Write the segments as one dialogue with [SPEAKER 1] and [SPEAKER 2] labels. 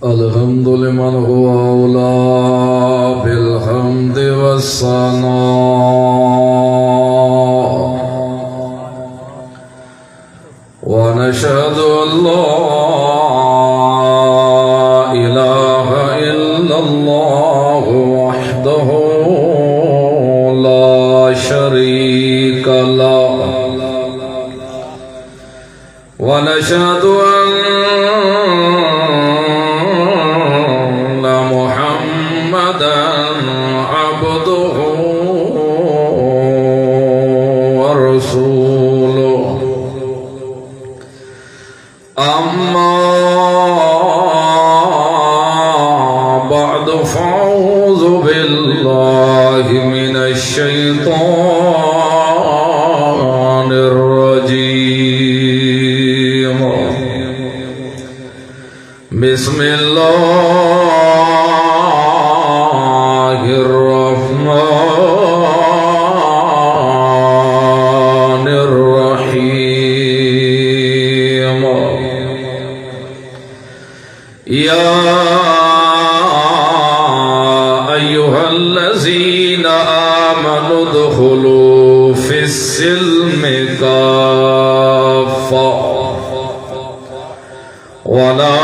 [SPEAKER 1] الحمد لمن هو أولى بالحمد والثناء ونشهد أن لا إله إلا الله وحده لا شريك له ونشهد أن محمدا عبده ورسوله أما بعد فأعوذ بالله من الشيطان الرجيم بسم الله الرحمن الرحيم يا أيها الذين آمنوا ادخلوا في السلم كافة ولا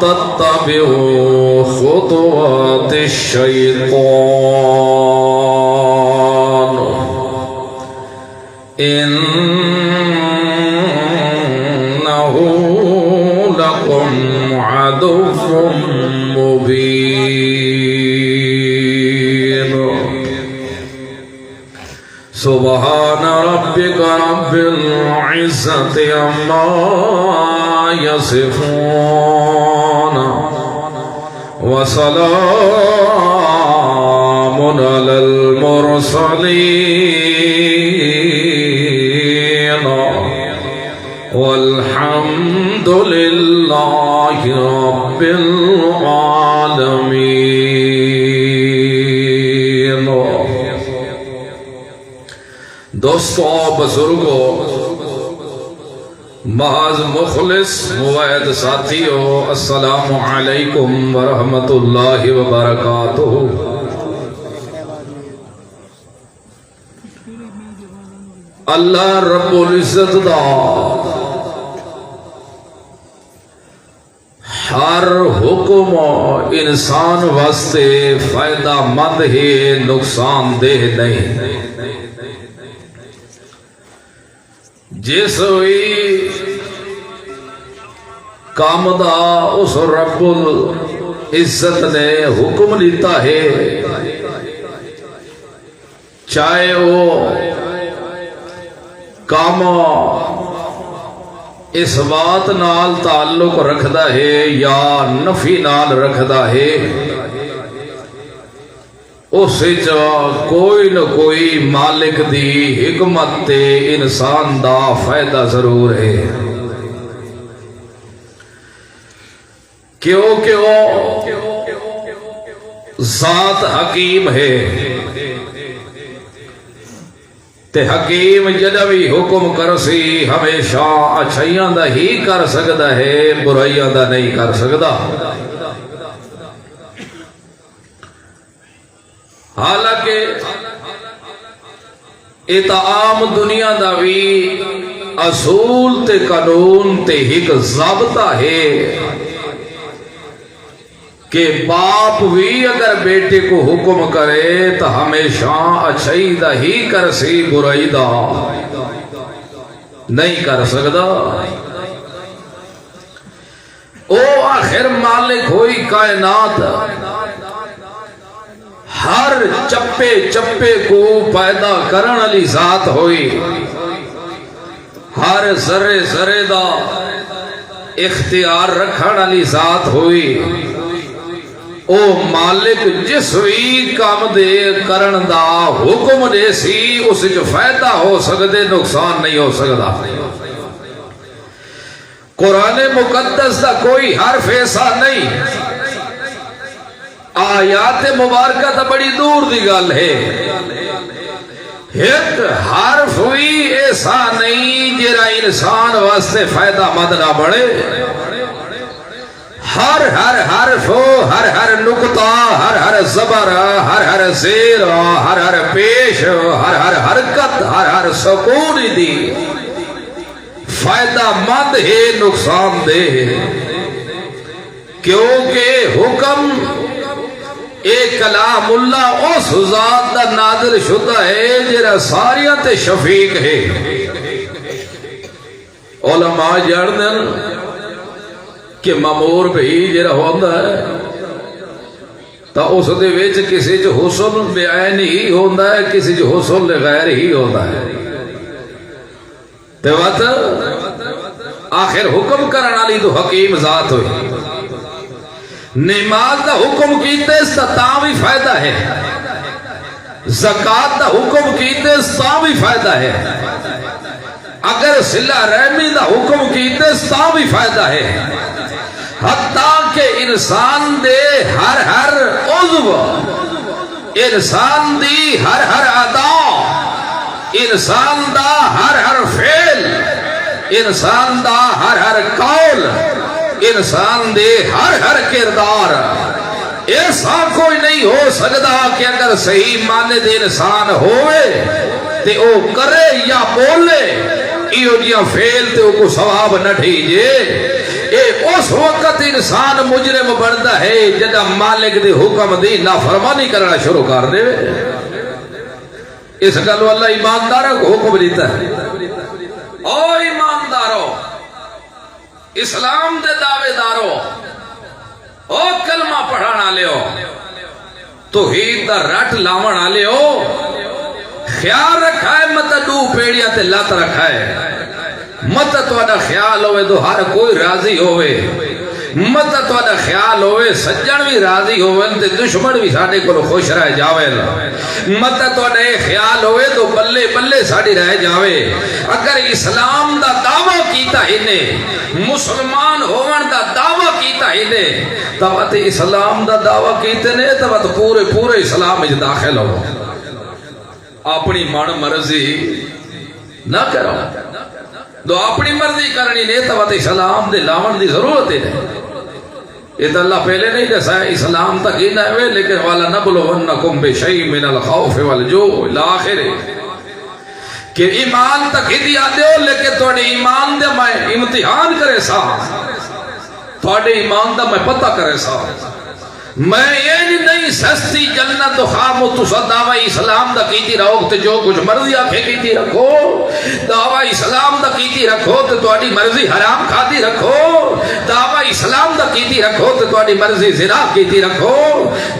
[SPEAKER 1] تتبعوا خطوات الشيطان إنه لكم عدو مبين سبحان ربك رب العزة عما يصفون وسلام على المرسلين والحمد لله رب العالمين. دوستو بزرگو محض مخلص موعد ساتھیو السلام علیکم ورحمت اللہ وبرکاتہ. اللہ رب العزت دا ہر حکم انسان واسطے فائدہ مند ہے نقصان دہ نہیں. جس ہوئی کام دا اس رب العزت نے حکم لیتا ہے چاہے وہ کام اس بات نال تعلق رکھدا ہے یا نفی نال رکھدا ہے اس کوئی نہ کوئی مالک دی حکمت تے انسان دا فائدہ ضرور ہے. کیونکہ وہ ذات حکیم ہے تے حکیم جڑا بھی حکم کرسی ہمیشہ اچھائیاں دا ہی کر سکدا ہے برائیاں دا نہیں کر سکدا. حالانکہ اتعام دنیا دا بھی اصول تے قانون تے ایک ضابطہ ہے کہ باپ بھی اگر بیٹے کو حکم کرے تو ہمیشہ اچھائی دا ہی کرسی برائی دا نہیں کر سکدا. او آخر مالک ہوئی کائنات ہر چپے چپے کو پیدا کرن والی ذات ہوئی ہر ذرے ذرے دا اختیار رکھن والی ذات ہوئی. او مالک جس ہوئی کام دے کرن دا حکم دے سی اس جو فائدہ ہو سکتے نقصان نہیں ہو سکتا. قرآن مقدس دا کوئی حرف ایسا نہیں آیات مبارکہ تا بڑی دور دی گل ہے ایک حرف ہوئی اے ایسا نہیں جرا انسان واسطے فائدہ مند نہ بڑے. ہر ہر حرف، ہر ہر نقطہ، ہر ہر زبر، ہر ہر زیر، ہر ہر پیش، ہر ہر حرکت، ہر ہر سکون دی فائدہ مند ہے، نقصان دہ ہے. کیونکہ حکم ایک کلام اللہ اس ذات دا نازل شدہ ہے جڑا ساریاں تے شفیق ہے. علماء جاندن کہ مامور بھی جڑا ہوندا ہے تا اس دے وچ کسی چ حسن بعین ہی ہوندا ہے، کسی چ حسن لغیر ہی ہوندا ہے. تے وقت آخر حکم کرن والی تو حکیم ذات ہوئی. نماز دا حکم کیتے تا بھی فائدہ ہے، زکات دا حکم کیتے تا بھی فائدہ ہے، اگر صلہ رحمی دا حکم کیتے تا بھی فائدہ ہے. حتیٰ کہ انسان دے ہر ہر عضو، انسان دی ہر ہر ادا، انسان دا ہر ہر فعل، انسان دا ہر ہر قول، انسان دے ہر ہر کردار ایسا کوئی نہیں ہو سکتا کہ اگر صحیح معنی دے انسان ہوئے تے او کرے یا بولے ایو جیاں فعل تے او کو ثواب نہ ٹھیجے. اے اس وقت انسان مجرم بنتا ہے جدا مالک دے حکم دی نافرمانی کرنا شروع کر دے. اس گلو اللہ ایمانداروں کو حکم دیتا ہے، او ایمانداروں، اسلام دے دعوے دارو، او کلمہ پڑھانا لے ہو، توحید دا رٹ لاونا لے ہو، خیال رکھا ہے مت دو پیڑیاں تے لت رکھا ہے. مت تواڈا خیال ہوئے تو ہر کوئی راضی ہوئے، مت تواڈا خیال ہوئے سجن بھی راضی ہوئے تے دشمن بھی ساڈے کول خوش رہ جاوے. مت تواڈا یہ خیال ہوئے تو بلے بلے ساڈی رہ جاوے. اگر اسلام دا دعویٰ کیتا ہی نے، مسلمان ہون دا دعویٰ کیتا ہی نے، تب تے اسلام دا دعویٰ کیتے نے تب تے پورے پورے اسلام وچ داخل ہو. اپنی من مرضی نہ کرو، تو اپنی مرضی کرنی نے تو اسلام دے لاون دی ضرورت ہے. یہ تو اللہ پہلے نہیں دسا اسلام تک ہی نہ ہوئے، لیکن والا نبلونکم بشیء من الخوف والجوع الاخر کہ ایمان تک ہی دیا دے، لیکن تھوڑے ایمان دے میں امتحان کرے سا، تھوڑے ایمان دا میں پتہ کرے سا. میں یہ نہیں سستی جنت تو خام تو دعوی اسلام دا کیتی رہو تے جو کچھ مرضی آکھے کیتی رکھو، دعوی اسلام دا کیتی رکھو تے تواڈی مرضی حرام کھاتی رکھو، دعوی اسلام دا کیتی رکھو تے تواڈی مرضی زنا کیتی رکھو،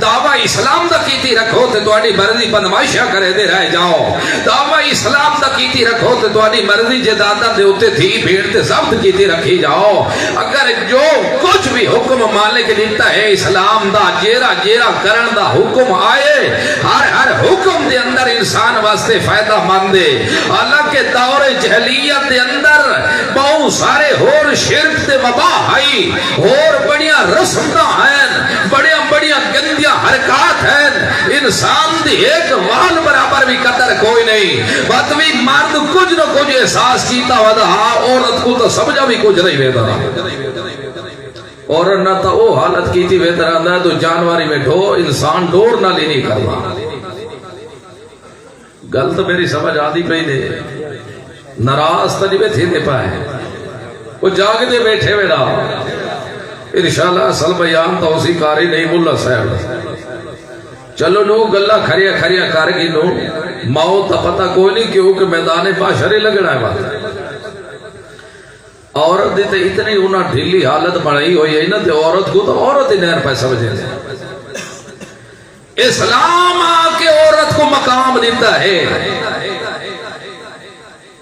[SPEAKER 1] دعوی اسلام دا کیتی رکھو تے تواڈی مرضی بدمعاشیاں کرے دے رہ جاؤ، دعوی اسلام دا کیتی رکھو تے تواڈی مرضی جائیداد دے اوتے تھی بھیڑ تے ضبط کیتی رکھی جاؤ. اگر جو کچھ بھی حکم مالک دیتا ہے اسلام دا جیرا جیرا کرن دا حکم آئے، ہر ہر حکم دے اندر انسان واسطے فائدہ مند ہے. حالانکہ دور جہلیت دے اندر بہت سارے ہور شرک تے وبا آئی، ہور بڑیاں رسماں ہیں، بڑیاں بڑیاں گندیاں حرکات ہیں، انسان دی ایک وال برابر بھی قدر کوئی نہیں. بات بھی مرد کچھ نہ کچھ احساس کیتا ودا، عورت کو تو سمجھا بھی کچھ نہیں ویدا. اور نہ تو وہ حالت کی تھی بہتر آندہ ہے تو جانواری میں انسان ڈور نہ لینی کرنا. گل تو میری سمجھ آدھی پہ دے، ناراض تو نہیں تھے دے پائے، وہ جاگ دے بیٹھے ویڑا. انشاءاللہ اصل بیان تو اسی کاری نہیں ملا صاحب. چلو نو گلہ کھریا کھریا کار گی نو موت تا پتہ کوئی نہیں کیونکہ میدان باشرے لگنا ہے بات. عورت دیتے اتنی انہاں ڈھیلی حالت بڑھائی ہوئی ہے نا تے عورت کو تو عورت ہی نہر پہ سمجھے دے. اسلام آکے عورت کو مقام دیتا ہے.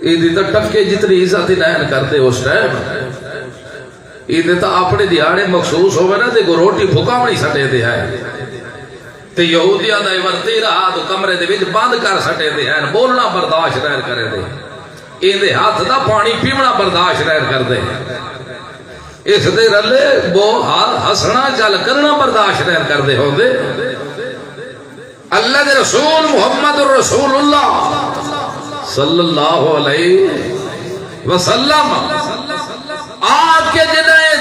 [SPEAKER 1] یہ دیتا ٹکے جتنی عزت ہی نہر کرتے اس ٹائم، یہ دیتا اپنے دیہاڑے مخصوص ہوئے نا تے کو روٹی پھکا نہیں سٹے دے ہے تے یہودیاں دا ورتی رہا تو کمرے دے وچ بند کر سٹے دے ہیں، بولنا برداشت رہ کرے دے، ان دے ہاتھ دا پانی پیونا برداشت رہ کر دے، اس دے رلے بو ہسنا چل کرنا برداشت رہ کر دے ہو دے. اللہ دے رسول محمد رسول اللہ صلی اللہ علیہ وسلم آ کے جنہیں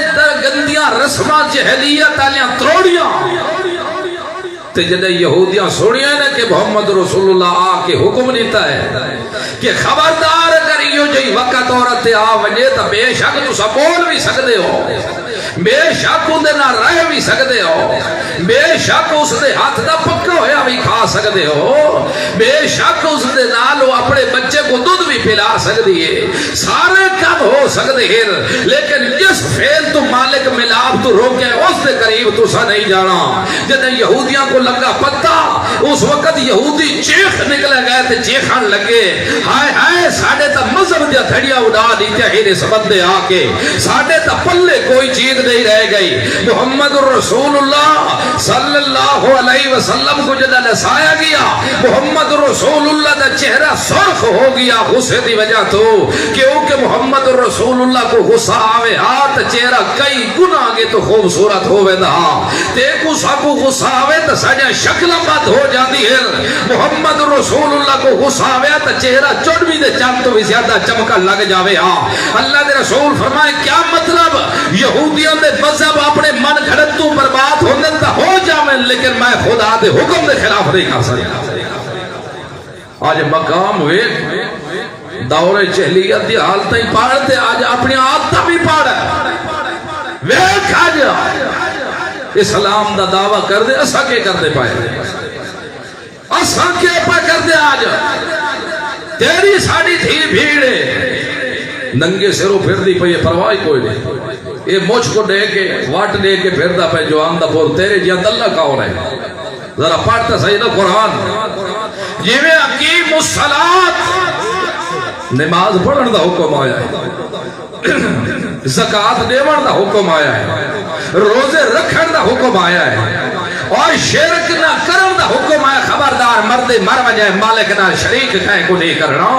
[SPEAKER 1] گندیاں رسماں جہلیت آلیاں تروڑیاں تے جنہیں یہودیاں سوڑیاں نے کہ محمد رسول اللہ آ کے حکم دیتا ہے کہ خبردار اگر یہ جی وقت عورت آ وجے تو بے شک تسا بول بھی سکتے ہو، بے شک اندے نہ رہ بھی سکتے ہو، بے شک اس دے ہاتھ دا پکا ہویا بھی کھا سکتے ہو، بے شک اس دے نالو اپنے بچے کو دودھ بھی پلا سکتی ہے، سارے کام ہو سکتے ہیں، لیکن جس فعل تو مالک ملاب تو روکے اس دے قریب تو سا نہیں جانا۔ جنہیں یہودیاں کو لگا پتہ، اس وقت یہودی چیخ نکلے گئے تھے، چیخان لگے ہائے ہائے ساڑھے تا مذہب دیا دھڑیا اڑا دیتے ہیں اس بندے آ کے، ساڑھے تا پلے کوئی چیز نہیں رہ گئی۔ محمد رسول اللہ صلی اللہ علیہ وسلم کو جدہ نسایا گیا، محمد رسول اللہ دا چہرہ سرخ ہو گیا غصے دی وجہ تو، کیونکہ محمد رسول اللہ کو غصہ آوے ہاتھ چہرہ کئی گناہ آگے تو خوبصورت ہوئے دا، دیکھو ساکو غصہ آوے تو سجا شکل بات ہو جاتی ہے۔ محمد رسول اللہ کو غصہ آوے تو چہرہ چڑوی دے چاند تو بھی زیادہ چمکا لگ جاوے ہاں۔ اللہ دے رسول فرمائے کیا مطلب؟ یہودیاں دے مذہب اپنے من گھڑت تو برباد ہونے تا ہو جاویں، لیکن میں خدا دے حکم دے خلاف نہیں کر سکتا۔ آج مقام ہوئے دور جہلیت دی حالتیں پاڑتے، آج اپنی عادتہ بھی پاڑا ویک آج اسلام دا دعویٰ کر دے، اسا کے کر دے پائے، اسا کے پا کر دے آج تیری ساڑی تھی بھیڑے ننگے سروں پھر دی پہ یہ پرواہی کوئی نہیں، یہ مجھ کو دے کے واٹ دے کے پھر دا پہ جو آندہ پور تیرے جیند اللہ کون ہے؟ ذرا پڑھتا سیدہ قرآن جیوے اقیم الصلاة نماز پڑھن دا حکم آیا ہے، زکاة دیوان دا حکم آیا ہے، روزے رکھن دا حکم آیا ہے، اور شرک نہ کرن دا حکم آیا۔ خبردار مرد مر وجائے مالک نہ شریک کہیں کو نہیں کرنا،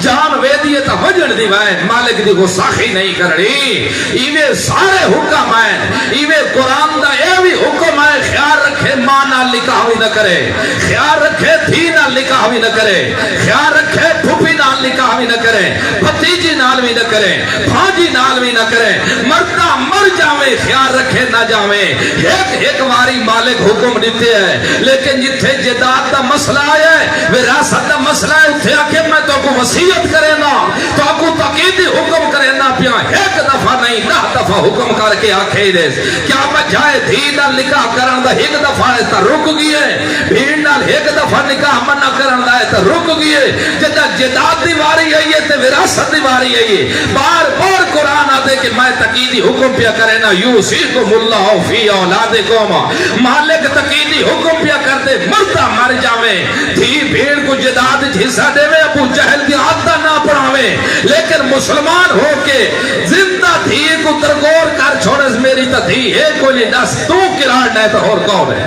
[SPEAKER 1] جان ویدیے تا وجن دی وائے مالک دی گساخی نہیں کرنی، ایوے سارے حکم آئے، ایوے قرآن دا ایوی حکم آئے، خیال رکھے ماں نہ لکھا ہوئی نہ کرے، خیال رکھے دھی نہ لکھا ہوئی نہ کرے، خیال رکھے پھوپی نہ لکھا ہوئی نہ کرے، بھتیجی نال بھی نہ کرے، بھاجی نال بھی نہ کرے، مردہ مر جاوے خیال رکھے نہ جاوے، ایک واری مالک حکم دیتے ہیں، لیکن جتھے جداد دا مسئلہ آیا ہے، وراثت دا مسئلہ ہے، اتھے آکے میں تو کو وصیت کرے نا، تو کو تقیدی حکم کرے نا پیا، ایک دفعہ نہیں 10 دفعہ حکم کر کے آکھے دے، کیا بجائے دھی نہ نکاح کرن دا ایک دفعہ ہے تا رک گئے، بھیڑ نال ایک دفعہ نکاح منع کرن دا ہے تا رک گئے، جدہ جداد دی واری ہے یہ تے وراثت دی واری ہے یہ، بار بار قرآن آتے کہ میں تقیدی حکم پیا کرے نا، یوسیکم اللہ فی اولادکم، مالک تقیدی حکم پیا کرتے مردہ مر جاویں، دھی بھیڑ کو جداد حصہ دے میں ابو جہل کی عادتہ نہ پڑھاویں، لیکن مسلمان ہو کے زندہ دھی کو درگور کر چھوڑے میری تا دھی ہے کوئی دس تو کرار نہیں تو اور کون ہے؟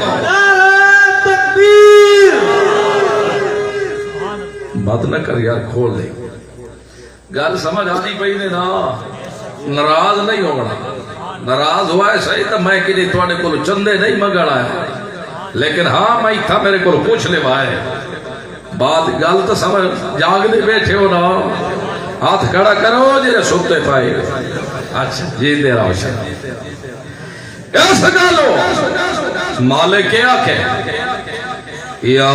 [SPEAKER 1] بات نہ کر یار، کھول دے گل سمجھ آنی پئی نے نا، ناراض نہیں ہونا، ناراض ہوا ہے صحیح تو میں کہ نہیں توانے کو چندے نہیں مگڑا ہے، لیکن ہاں میں تھا میرے کو پوچھ لے وائے بات گل تو سمجھ جاگ دے بیٹھے ہو نا، ہاتھ کھڑا کرو جیرے سوتے پائے، اچھا جی دے رہا ہوں ایسا گالو مالک کیا کہ یا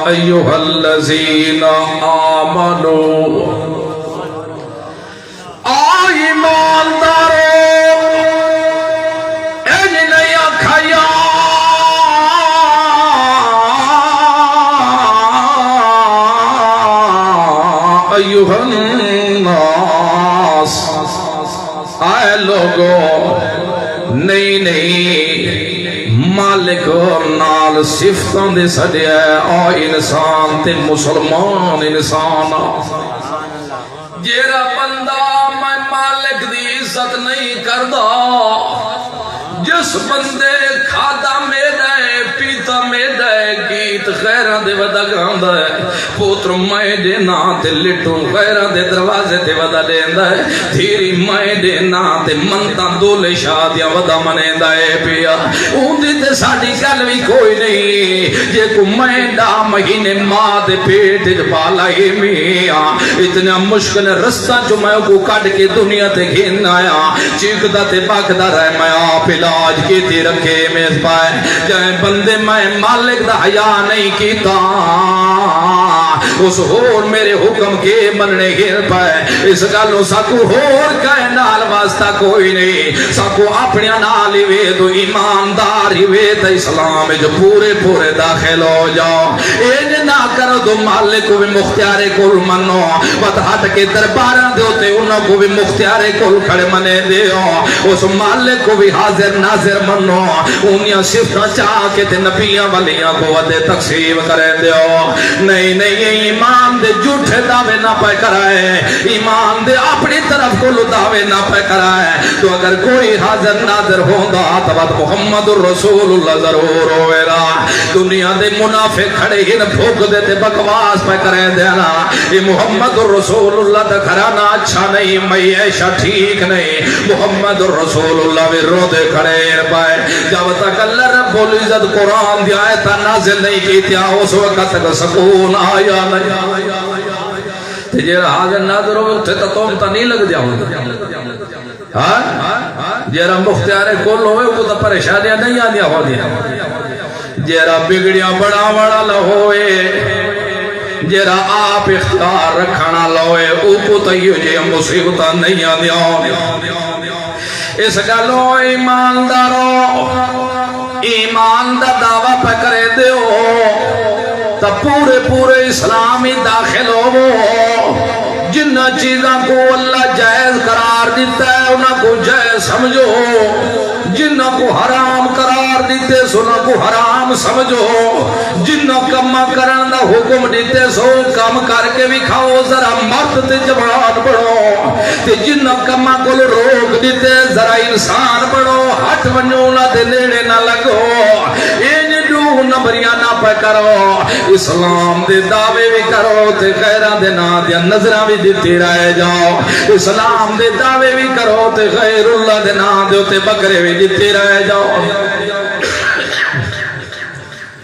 [SPEAKER 1] ایوہ الذین آمنوا، ایمان دارو اج نیا کھایا ایوہ الناس، آئے لوگو نہیں مالک نال صفتوں دے سڑیا آ انسان تے مسلمان انسان، جیرا بندہ میں مالک دی عزت نہیں کردا، جس بندے کھادا میرا ہے پیتا میرا ہے گیت خیران دے ودا گاندہ ہے پوتر میں دے نا تے لٹو غیرہ دے دروازے تے ودا لیندا ہے دھیری میں دے نا تے منتا دولے شادیاں ودا منیندا ہے پیا اوندی تے ساڈی گل وی کوئی نہیں جے کو میں دا مہینے ماں دے پیٹ وچ پالا ہی میاں اتنا مشکل رستہ جو میں کو کڈ کے دنیا تے گھن آیا چیخدا تے بکدا رہ میں آپ علاج کیتی رکھے میز پائے جائیں بندے میں مالک دا حیا نہیں کیتا اس ہور میرے حکم کے مننے گر پائے اس گلوں ساکو ہور کہے نال واسطہ کوئی نہیں ساکو اپنے نال ہی وے تو ایماندار ہی وے تو اسلام جو پورے پورے داخل ہو جاؤ این نہ کرو تو مالک کو بھی مختار کل منو بات ہٹ کے درباراں دے ہوتے انہوں کو بھی مختار کل کھڑے منے دیو اس مالک کو بھی حاضر ناظر منو انہیں صفتہ چاہ کے تے نبیاں ولیاں کو ودے تقسیم کرے دیو نہیں نہیں ایمان دے جھوٹے دعوے نہ پہ کرائے ایمان دے اپنی طرف کو دعوے نہ پہ کرائے تو اگر کوئی حاضر ناظر ہوندہ تو بات محمد الرسول اللہ ضرور ہوئے دنیا دے منافق کھڑے ہی نہ بھوک دیتے بکواس پہ کرے دینا یہ محمد الرسول اللہ دا گھرانا اچھا نہیں معیشہ ٹھیک نہیں محمد الرسول اللہ بھی رو دے کھڑے پائے جب تک اللہ رب العزت قرآن دی آیت نازل نہیں کی تیا اس وقت تک سکون آیا نہیں جیرا حاضر ناظر ہوئے اتھے تا تومتا نہیں لگ دیا جیرا مختار کل ہوئے وہ تا پریشانیاں نہیں آدیا ہو دیا جیرا بگڑیاں بڑا بڑا لہوئے جیرا آپ اختیار رکھنا لوئے اوپو تیو جی مصیبتہ نہیں آدیا اس گلو ایماندارو ایمان دا دعویٰ پہ کرے دیو تا پورے پورے اسلامی داخل ہو جنہ چیزاں کو اللہ جائز قرار دیتا ہے انہاں کو جائز سمجھو جنہ کو حرام قرار دیتے سنہ کو حرام سمجھو جنہ کمہ کرن دا حکم دیتے سو کم کر کے بھی کھاؤ ذرا مرد تے جوان بڑھو تے جنہ کمہ کو روک دیتے ذرا انسان بڑھو ہٹ ونجو نہ دے نیڑے نہ لگو نمبریاں نہ پہ کرو اسلام دے دعوے بھی کرو تے غیران دے نا دیا نظرہ بھی دیتی رہے جاؤ اسلام دے دعوے بھی کرو تے غیر اللہ دے نا دے تے بکرے بھی دیتی رہے جاؤ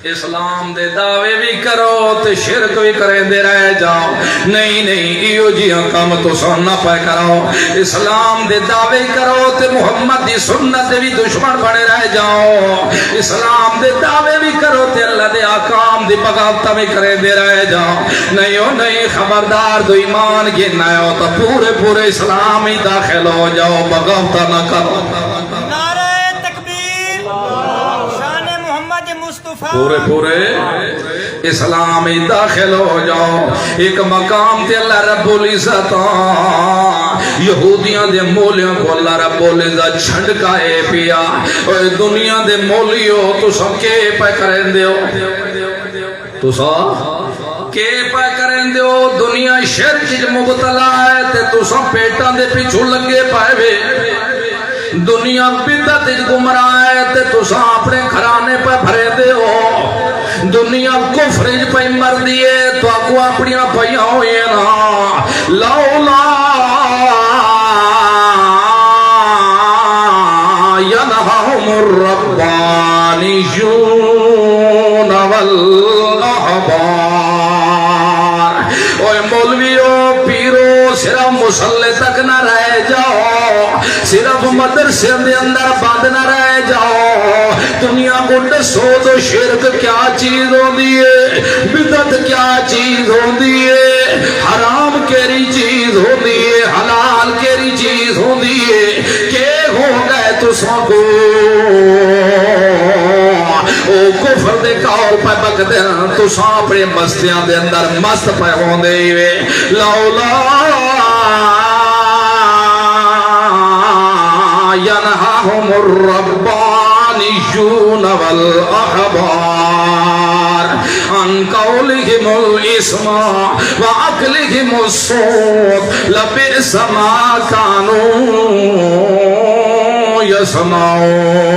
[SPEAKER 1] اسلام دے دعوے بھی کرو تے شرک بھی کریں دے رہے جاؤ نہیں نہیں ایو جیاں کام تو سننا پہ کرو اسلام دے دعوے کرو تے محمد دی سنت بھی دشمن بڑے رہ جاؤ اسلام دے دعوے بھی کرو تے اللہ دے آقام دی بغاوتہ بھی کریں دے رہے جاؤ نہیں ہو نہیں خبردار دو ایمان کی نئے ہو تو پورے پورے اسلام ہی داخل ہو جاؤ بغاوتہ نہ کرو پورے پورے اسلامی داخل ہو جاؤ ایک مقام تے اللہ رب العزت یہودیاں دے مولیوں کو اللہ رب العزت چھنڈکائے پیا اور دنیا دے مولیوں تو سب کے پہ کریں دیو تو سب کے پہ کریں دیو دنیا شرک جو مبتلا ہے تے تو سب پیٹاں دے پیچھو لگے پائے بے دنیا بدت گمراہ ہے تے تساں اپنے گھرانے پہ بھرے دے ہو دنیا کفرج پہ مر دیے تو اکو اپنیاں پہیاں ہوئے نا لولا ینہم الربانیون والاحبار اوہ مولویوں پیرو صرف مسلح تک نہ رہ جاؤ صرف مدرسے دے اندر بند نہ رہ جاؤ دنیا کو دسو تو شرک کیا چیز ہوندی ہے بدعت کیا چیز ہوندی ہے حرام کیری چیز ہوندی ہے حلال کیری چیز ہوندی ہے کہ ہو گئے تو سکو او کفر دے کار پہ بک دے تو ساپڑے مستیاں دے اندر مست پہ ہوندے ہوئے لولا ینہاہم الربانیون والاحبار عن قولہم الاسم وعقلہم الصوت لبئس ما کانوا یسمعون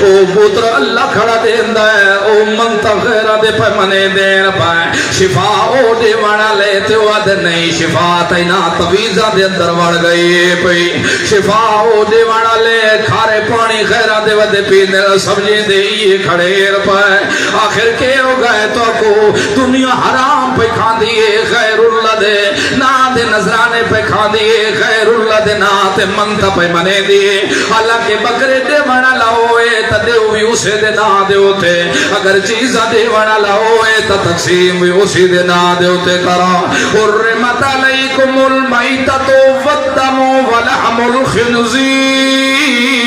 [SPEAKER 1] او پوتر اللہ کھڑا دیندا ہے او منتق غیرہ دے پہ منے دین پائے شفا او دے وانا لے تے وعد نہیں شفا تینا تویزہ دے اندر وڑ گئی پئی شفا او دے وانا لے کھارے پانی غیرہ دے ودے پینے سمجھے دے یہ کھڑے پائے آخر کے ہو گئے تو کو دنیا حرام پہ کھان دیئے غیر اللہ دے نا دے نظرانے پہ کھان دیئے غیر اللہ دے نا تے منتق پہ منے دیئے اللہ کے بکرے دے وانا لاؤے تا دے بھی اسے دے نا دے ہوتے اگر چیزہ دے وانا لاؤے تا تقسیم بھی اسی دے نا دے ہوتے کرا حرمت علیکم المیتۃ والدم ولحم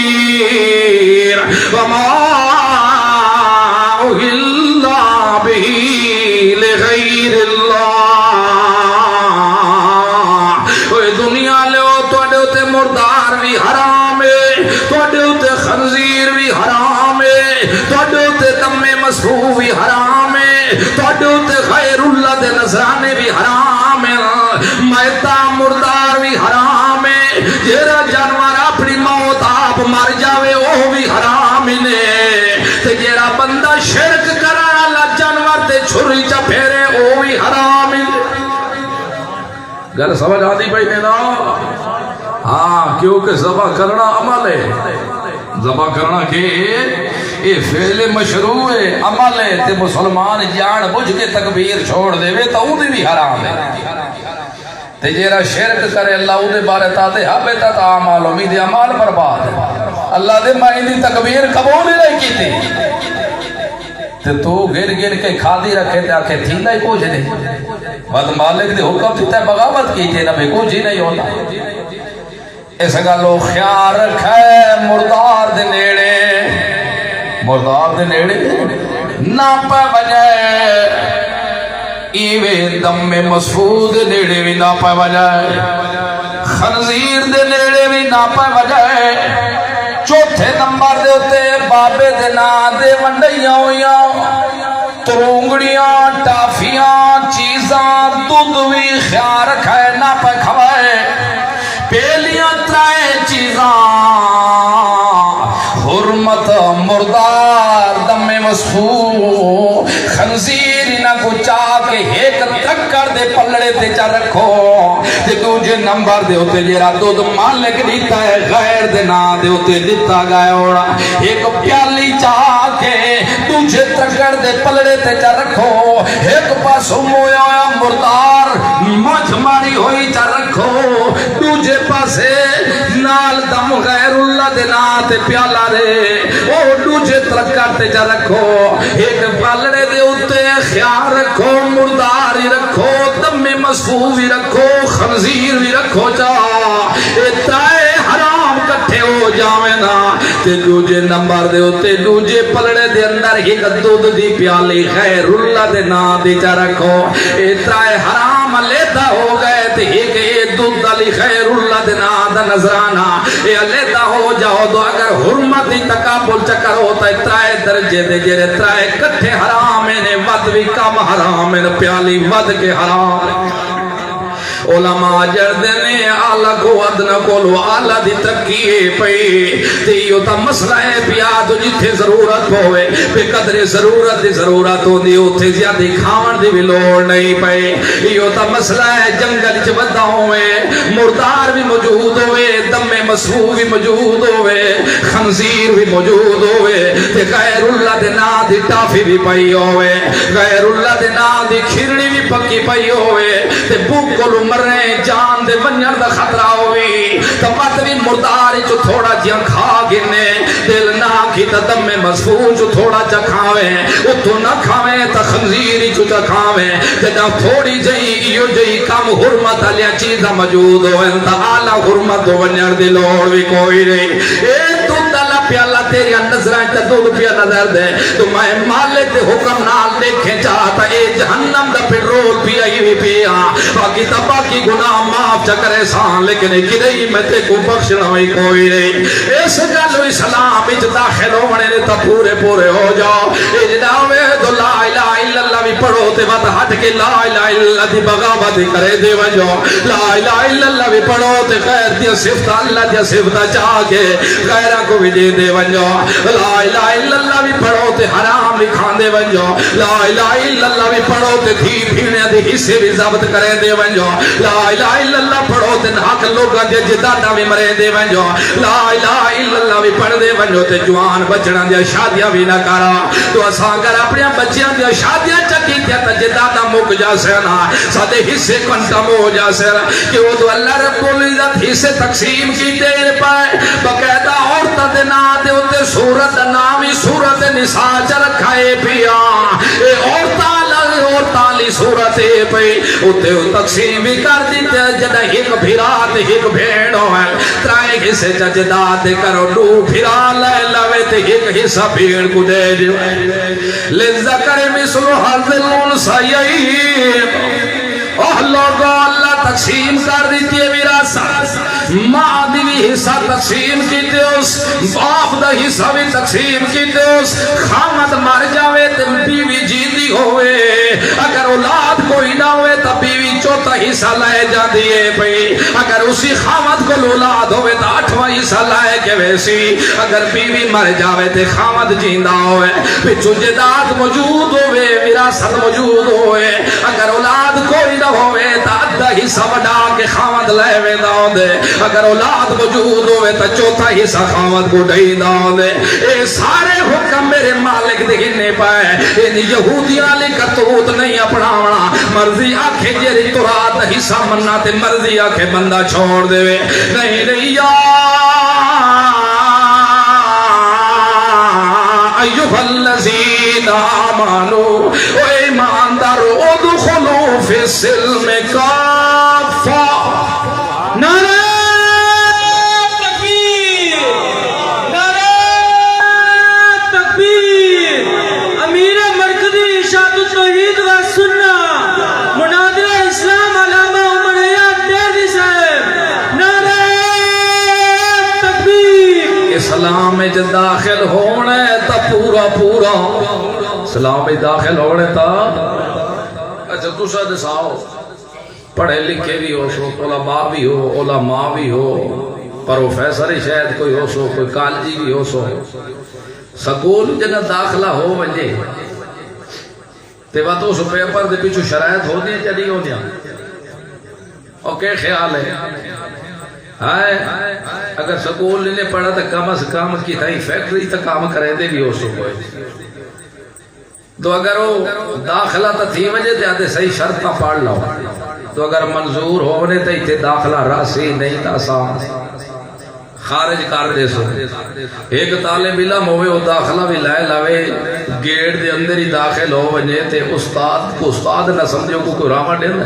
[SPEAKER 1] الخنزیر وما أهل به لغیر اللہ اوہ دنیا لے توڑے ہوتے مردار بھی حرام ہے توڑے ہوتے خنزیر بھی حرام ہے توڑے ہوتے دم مسفوح بھی حرام ہے توڑے ہوتے غیر اللہ دے نظرانے بھی حرام ہے میتہ مردار بھی حرام ہے جیرا جانوار اپنی موت آپ مر جاوے وہ بھی حرام ہی نے تے جیرا بندہ شرک کرا اللہ جانوار تے چھری چا پھیرے وہ بھی حرام ہی گل سمجھ آتی پہی نا ہاں کیونکہ ذبح کرنا عمل ہے ذبح کرنا کہ یہ فعل مشروع ہے عمل ہے تے مسلمان جان بجھ کے تکبیر چھوڑ دے وے تو وہ بھی حرام ہے تے جیرا شرک کرے اللہ او دے بارے تاتے حبتت اعمال امید اعمال برباد ہے اللہ دے مائن دی تکبیر قبول نہیں کی تھی تے تو گر گر کے کھادی رکھے تے آکھے تھی نہیں کچھ نہیں بد مالک دے حکم تھی تے بغاوت کی تھی نہ بے کچھ ہی نہیں ہوتا اس گلو خیال رکھے مردار دے نیڑے نہ پہ وجہ ایوے دم میں مسفود نیڑے بھی نہ پہ وجہ خنزیر دے نیڑے بھی نہ پہ وجہ چوتھے نمبر دے ہوتے بابے دے نا دے ونڈیاں ہویاں ترونگڑیاں ٹافیاں چیزاں دودھ بھی خیال رکھے نہ پہ کھوائے پیلیاں ترائے چیزاں حرمت مردار دم مسفوح خنزیر نہ کو چاہ کے ایک تکر دے پلڑے تے چا رکھو تے دوجہ نمبر دے ہوتے جیرا دودھ مالک دیتا ہے غیر دے نا دے ہوتے دیتا گئے اوڑا ایک پیالی چاہ کے دوجہ تکر دے پلڑے تے چا رکھو ایک پاس مویا مردار مجھ ماری ہوئی چا رکھو دوجہ پاسے نال دم غیر اللہ دے نا تے پیالا رے او دوجہ تکر تے چا رکھو ایک پلڑے دے ہوتے خیال رکھو مرداری رکھو دم مسفوح بھی رکھو خنزیر بھی رکھو چاہ اتائے حرام کٹھے ہو جاویں نا تے دوجے نمبر دے ہوتے دوجے پلڑے دے اندر ایک دودھ دی پیالی غیر اللہ دے نا دی چا رکھو اتائے حرام لیتا ہو گئے تے ایک دودھ علی غیر اللہ دے نا دا نظرانہ اے لیتا ہو جاؤ دو اگر حرمتی تقابل چکر ہوتا ہے ترائے درجے دے جرے ترائے کٹھے حرام نے ود بھی کم حرام نے پیالی ود کے حرام علماء جردنے آلہ کو ادنا کولو آلہ دی تکیے پئی تیو تا مسئلہ ہے پیا تو جتھے ضرورت ہوئے پہ قدر ضرورت دی ضرورت ہو دی اتھے زیادہ کھاون دی بھی لوڑ نہیں پئی یہ تا مسئلہ ہے جنگل چ ودا ہوئے مردار بھی موجود ہوئے دم مسفوح بھی موجود ہوئے خنزیر بھی موجود ہوئے تے غیر اللہ دے نا دی ٹافی بھی پئی ہوئے غیر اللہ دے نا دی کھرڑی بھی پکی پئی ہوئے تے بھوک کو مرے جان دے ونجر دا خطرہ ہوئی تو مطوی مرداری چو تھوڑا جیاں کھا گنے دل نہ کی تا دم مسفوح چو تھوڑا چا کھاویں اتو نہ کھاویں تا خنزیری چو چا کھاویں تے جا تھوڑی جئی ایو جئی کم حرمت علیہ چیزہ موجود ہوئے تا آلہ حرمت ونجر دی لوڑ بھی کوئی نہیں اے تو دلہ پیالہ تیری نظرائیں تا دودھ پیا نظر دے تو میں مالک دے حکم نال دیکھیں چاہتا اے جہنم دا پیٹرول پیا ہی پیا باقی تبا کی گناہ معاف چکرے سان لیکن کدئی میں تے کو بخشنا ہوئی کوئی نہیں اس گلو اسلام اچ داخل ہونے نے تا پورے ہو جاؤ اے جناوے دو لا الہ الا اللہ بھی پڑھو تے وقت ہٹ کے لا الہ الا اللہ دی بغاوت کرے دے ونجو لا الہ الا اللہ بھی پڑھو تے غیر دی صفت اللہ دی صفت چاہ کے غیرہ کو بھی دے دے ونجو لا الہ الا اللہ بھی پڑھو تے حرام بھی کھان دے ونجو لا الہ الا اللہ بھی پڑھو تے دھی بھیڑے دے حصے بھی ضبط کرے دے ونجو لا الہ الا اللہ پڑھو تے حق لوگاں دے جداداں بھی مرے دے ونجو لا الہ الا اللہ بھی پڑھ دے ونجو تے جوان بچڑاں دی شادیاں بھی نہ کرا تو اساں اگر اپنے بچیاں دی شادیاں چکی تے جداداں مک جاسے نا سادے حصے کنٹم ہو جاسے کہ وہ تو اللہ رب العزت حصے تقسیم کی دیر پائے باقاعدہ عورتاں دے نام تے اوتے سورت نامی سورت نساء چ رکھائے پیا اے عورتاں لی سورت پئی اوتے تقسیم بھی کر دیتے جدا ایک بھیرا تے ایک بھیڑ ہوئے ترائے حصے جداد کرو دو بھیرا لے لوے تے ایک حصہ بھیڑ کو دے دیو لذکر مثل حظ الانثیین اوہ لوگو اللہ تقسیم کر دیتی ہے وراثت ماں دی بھی حصہ تقسیم کیتے اس باپ دا حصہ بھی تقسیم کیتے اس خامد مر جاوے تے بیوی جیندی ہوئے اگر اولاد کوئی نہ ہوئے تو بیوی چوتھا حصہ لائے جا دیئے پئی اگر اسی خامد کو اولاد ہوئے تو آٹھواں حصہ لائے کے ویسی اگر بیوی مر جاوے تے خامد جیندہ ہوئے پچھو جداد موجود ہوئے وراثت موجود ہوئے اگر اولاد کوئی نہ ہوئے تو ادھا حصہ بڑا کے خامد لائے وے نہ دے اگر اولاد موجود ہوئے تو چوتھا حصہ خامد کو ڈھائی نہ دے اے سارے حکم میرے مالک دیکھنے پائے ان یہودیاں لی کرتوت نہیں اپناونا مرضی آنکھیں جیری تو رات حصہ مننا تے مرضی آنکھیں بندہ چھوڑ دے وے نہیں نہیں یا ایوہ الذین آمانو اے ایماندارو ادخلوا فی السلم کافہ نعرہ تکبیر نعرہ تکبیر امیر مرکزی ارشاد التوحید و سنہ مناظر اسلام علامہ عمر حیات دیوی صاحب نعرہ تکبیر اسلام میں جب داخل ہونے تا پورا پورا اسلام میں داخل ہونے تا اچھا تو سا دساؤ پڑھے لکھے بھی ہو سو علماء بھی ہو علماء بھی ہو پروفیسر ہی شاید کوئی ہو سو کوئی کالجی بھی ہو سو سکول جنہ داخلہ ہو ونجے تے وقت اس پیپر دے پیچھو شرائط ہو دیا چلی ہو دیا اور کیا خیال ہے اگر سکول نے پڑھا تو کم از کم کی تھائی فیکٹری تک کام کرے دے بھی ہو سو کوئی تو اگر وہ داخلہ تا تھی وجہ تے آتے صحیح شرطہ پڑھ لو تو اگر منظور ہونے تے تے داخلہ راسی نہیں تا سام خارج کر دے سو ایک طالب علم ہوئے وہ داخلہ بھی لائے لاوے گیٹ دے اندر ہی داخل ہو وجہ تے استاد کو استاد نہ سمجھو کو کوئی راما دینا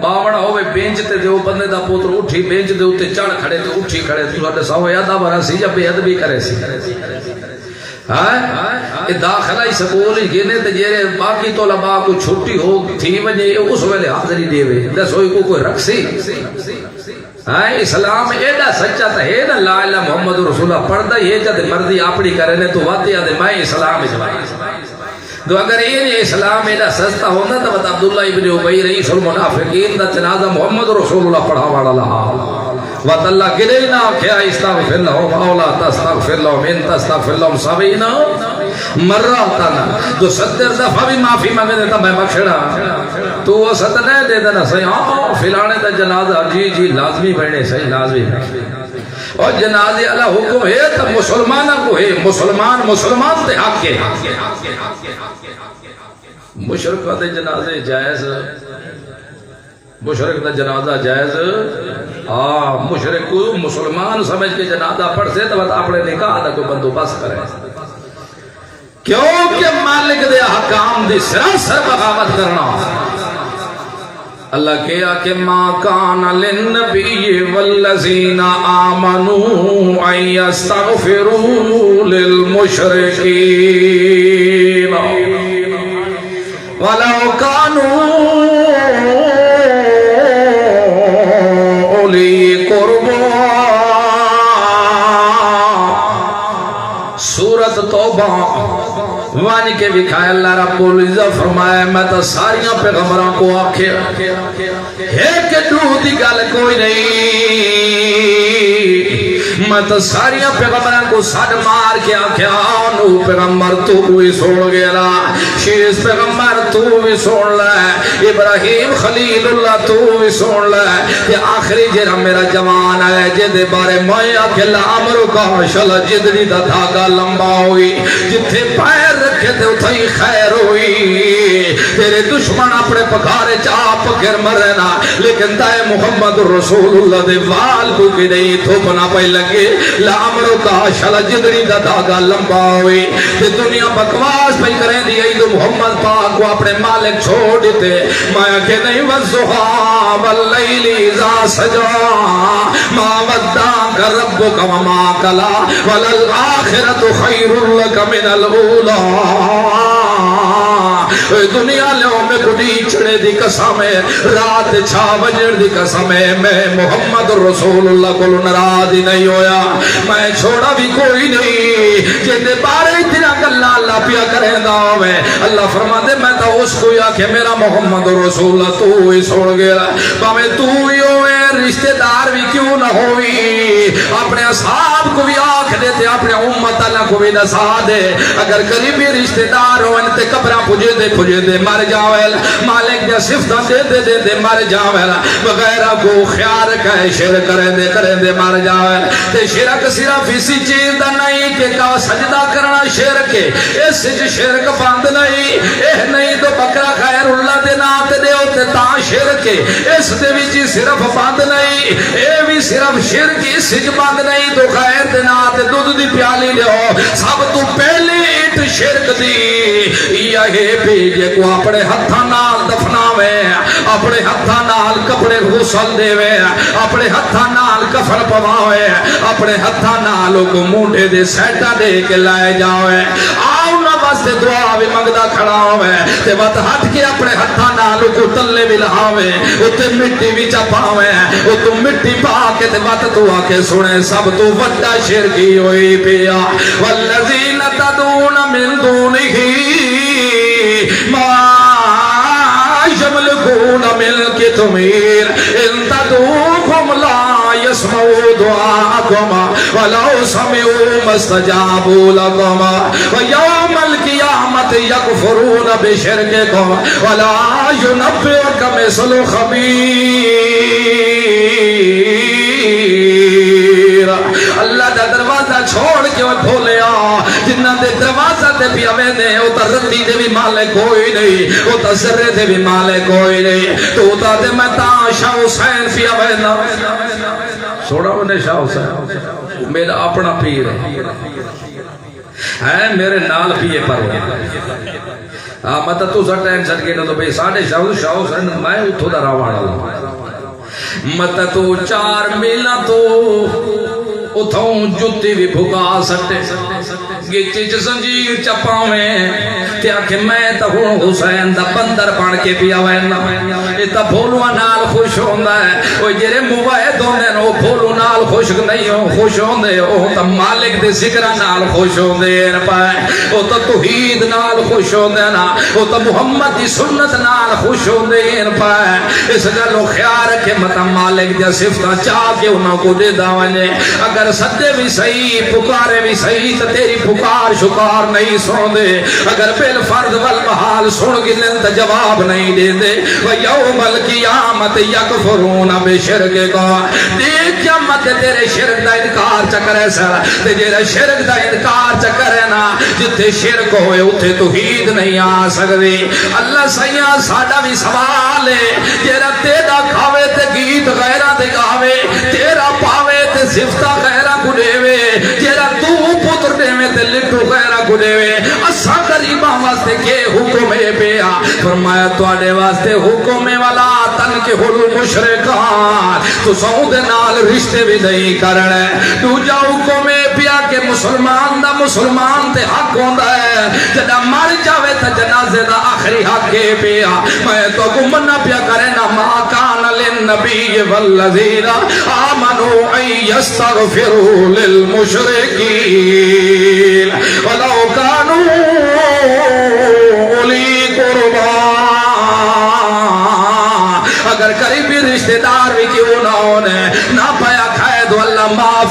[SPEAKER 1] باوڑا ہوئے بینچ تے دے وہ بندے دا پوتر اٹھی بینچ دے اتے چڑھ کھڑے تے اٹھی کھڑے تو ساڑھے ساؤ یادہ برا سی جب بے ادبی کرے سی داخلہ ہی سکول ہی گینے تے جیرے باقی طلباء کو چھٹی ہو تھی وجہ اس ویلے حاضری دے وے دس ہوئی کو کوئی رکسی اسلام ایڈا سچا تا ہے نا لا الہ محمد رسول اللہ پڑھدا یہ جد مردی اپنی کرنے تو واتے آدھے میں اسلام اجوائی تو اگر یہ اسلام ایڈا سستا ہونا تو بتا عبداللہ ابن ابی رئیس المنافقین دا جنازہ محمد رسول اللہ پڑھا والا لہا وات اللہ گلینا کیا استغفر لهم اولا تستغفر لهم ان تستغفر لهم 70 مراتنا جو 70 دفعہ بھی معافی مانگے دیتا میں بخشڑا تو وہ 70 نہیں دے دینا صحیح ہاں فلانے دا جنازہ جی جی لازمی پڑھنے صحیح لازمی اور جنازے اللہ حکم ہے تو مسلمانہ کو ہے مسلمان تے حق کے مشرق دے جنازے جائز مشرق دا جنازہ جائز مشرق کو مسلمان سمجھ کے جنازہ پڑھ سے تو اپنے نکاح دا کوئی بندوبست کرے کیونکہ مالک دے حکام دی سراسر بغاوت کرنا اللہ کیا کہ ما کان للنبی والذین آمنوا ان یستغفروا للمشرکین ولو کانوا اولی قربا سورۃ توبہ وان کے بکھائے اللہ رب العزت فرمایا میں تو ساریاں پیغمبروں کو آکھے ایک دو دی گل کوئی نہیں، میں تو ساریاں پیغمبروں کو سڈ مار کے آکھیا نو پیغمبر تو بھی سن گیا، شیس پیغمبر تو بھی سن لے، ابراہیم خلیل اللہ تو بھی سن لے، کہ آخری جرا میرا جوان ہے جدے بارے میں آکھے لامر کا شلا جدری دا دھاگا لمبا ہوئی، جتھے پیر رکھے تھے اتھائی خیر ہوئی، تیرے دشمن اپنے پکارے چاپ گر مرنا، لیکن دائے محمد رسول اللہ دے وال کو کی نہیں تھوپنا پہ لگے، لامر کا شلا جدری دا دھاگا لمبا ہوئی، تے دنیا بکواس پہ کریں دی تو محمد پاک کو اپنے مالک چھوڑ دیتے، میں کہ نہیں والضحا واللیل اذا سجا ما ودعک ربک وما قلی وللآخرۃ خیر لک من الاولی۔ دنیا لو میں کڑی چڑے دی قسم ہے، رات چھا بجڑ دی قسم ہے، میں محمد رسول اللہ کو ناراض ہی نہیں ہویا، میں چھوڑا بھی کوئی نہیں، جیتے بارے اتنا گلا اللہ پیا کریں دا میں اللہ فرما دے میں تا اس کو یا کہ میرا محمد رسول اللہ تو ہی سوڑ گیا، باویں تو ہی ہوئے رشتہ دار بھی کیوں نہ ہوئی، اپنے اصحاب کو بھی آنکھ دیتے، اپنے امت اللہ کو بھی نسا دے، اگر قریبی رشتہ دار ہو انتے قبرہ پجے دے مر جاویل، مالک جا صفتہ دے دے مر جاویل، بغیرہ کو خیار کہے شرک کریں دے مر جاویل، تے شرک صرف اسی چیز دا نہیں کہ سجدہ کرنا شرک ہے، اس سے شرک بند نہیں، نہیں تو بکرہ خیر اللہ دے نات دے ہوتے تا شرک ہے، اس دے وچ صرف بند نہیں، اے بھی صرف شرک اس سے بند نہیں، تو خیر دے نات دودھ دی پیالی لے ہو، سب تو پہلے ایٹ شرک دی یہ بھیجے کو اپنے ہتھاں نال دفناوے، اپنے ہتھاں نال کپڑے غسل دے، اپنے ہتھاں نال کفن پواوے، اپنے ہتھاں نال کو مونڈے دے سیٹا دے کے لائے جاوے، آؤ نہ واسطے دعا بھی منگدا کھڑا ہوئے، تے وقت ہاتھ کے اپنے ہتھاں نال کو تلے بھی لہاوے، اتے مٹی بھی چپاوے، اتو مٹی پا کے تے وقت دعا کے سنے، سب تو وڈا شرکی ہوئی پیا، والذین تدعون من دونہ ما یملکون من قطمیر ان تدعوهم لا يسمعوا دعاءكم ولو سمعوا ما استجابوا لكم ويوم القيامة يكفرون بشرككم ولا ينبئك مثل خبير۔ اللہ دا دروازہ چھوڑ کے کھولیا، جنہ دے دروازہ تے پیا ویندے او تا رتی دے بھی مالک کوئی نہیں، او تا ذرے دے بھی مالک کوئی نہیں، تو تا دے میں تا شاہ حسین پیا ویندا، چھوڑا ونے شاہ حسین میرا اپنا پیر ہے میرے نال پیے پر مطلب تو سا ٹینشن کے نہ تو بھئی ساڑھے شاہ حسین میں اتھو دا راوانا مطلب تو 4 میلہ تو اتھوں جتی بھی بھگا سٹے گچی زنجیر چپاویں تے آکھے میں تا ہوں حسین دا بندر بن کے پیا وینا، اے تا بھولوا نال خوش ہوندا ہے، او جڑے موحد ہوندے نو بھولو نال خوش نہیں ہو خوش ہوندے، او تا مالک دے ذکر نال خوش ہوندے پائے، او تا توحید نال خوش ہوندے نا، او تا محمد دی سنت نال خوش ہوندے پائے، اس گلو خیال رکھے متا مالک دی صفتاں چاہ کے انہاں کو دے دا ونے، اگر سدے بھی صحیح پکارے بھی صحیح تو تیری پکار شکار نہیں سن دے، اگر بل فرد والمحال سن گلن تو جواب نہیں دے دے، وَيَوْمَ الْقِيَامَةِ يَكْفُرُونَ بِشِرْكِكَ دیکھ قیامت تیرے شرک دا انکار چکرے سر، تیرے شرک دا انکار چکرے نا، جتے شرک ہوئے اتھے توحید نہیں آ سکتے۔ اللہ سیاں ساڑا بھی سوال ہے، تیرا تیرا کھاوے تے گیت غیرہ دے گاوے، تیرا پاوے تے صفتہ غیرہ کو دیوے، تیرا تو پتر دیوے تے لٹو غیرہ کو دیوے، اسا قریباں واسطے کے حکم پیا، فرمایا توڑے واسطے حکم والا تن کے حل مشرکان، تو سعود نال رشتے بھی نہیں کرنے، تو جا حکم پیا کہ مسلمان دا مسلمان تے حق ہوندہ ہے، جدا مر جاوے تا جنازے دا آخری حق پیا، میں تو گمنا پیا کرے نا ما کان للنبی والذین آمنوا ان یستغفروا للمشرکین ولو کانوا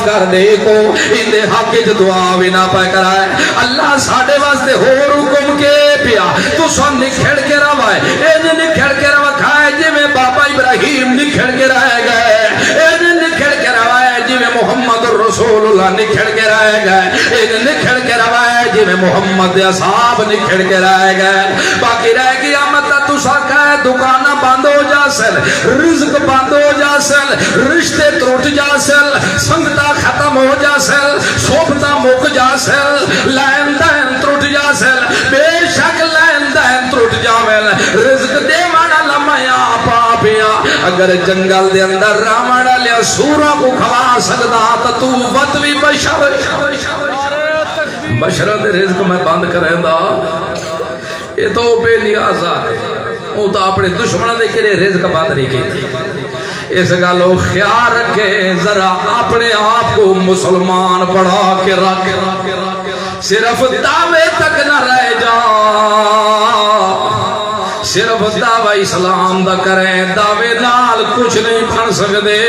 [SPEAKER 1] معاف کر دے کو اندے حق وچ دعا بھی نہ پے کرائے اللہ ساڈے واسطے ہور حکم کے پیا تو سن نکھڑ کے روائے اے نکھڑ کے روا کھائے جویں بابا ابراہیم نکھڑ کے رہ گئے اے نکھڑ کے روائے جویں محمد رسول اللہ نکھڑ کے رہ گئے اے نکھڑ کے روائے جویں محمد اصحاب نکھڑ کے رہ گئے باقی رہ گیا مت تو ساکھا دکاناں بند ہو جاسل رزق بند ہو جاسل رشتے ٹوٹ جاسل سنگتا ختم ہو جاسل صحبتاں مک جاسل لین دین ٹوٹ جاسل بے شک لین دین ٹوٹ جاول رزق دے والا لمیا پا پیا اگر جنگل دے اندر راوڑ لیا سوراں کو کھوا سکدا تے تو وت وی بشر دے رزق میں بند کریندا یہ تو بے نیاز ہے وہ تو اپنے دشمنوں دے کرے رزق بند نہیں کی اس گالو خیال رکھے ذرا اپنے آپ کو مسلمان بڑھا کے رکھ صرف دعوے تک نہ رہ جا صرف دعوی اسلام دا کریں دعوے نال کچھ نہیں بن سکدے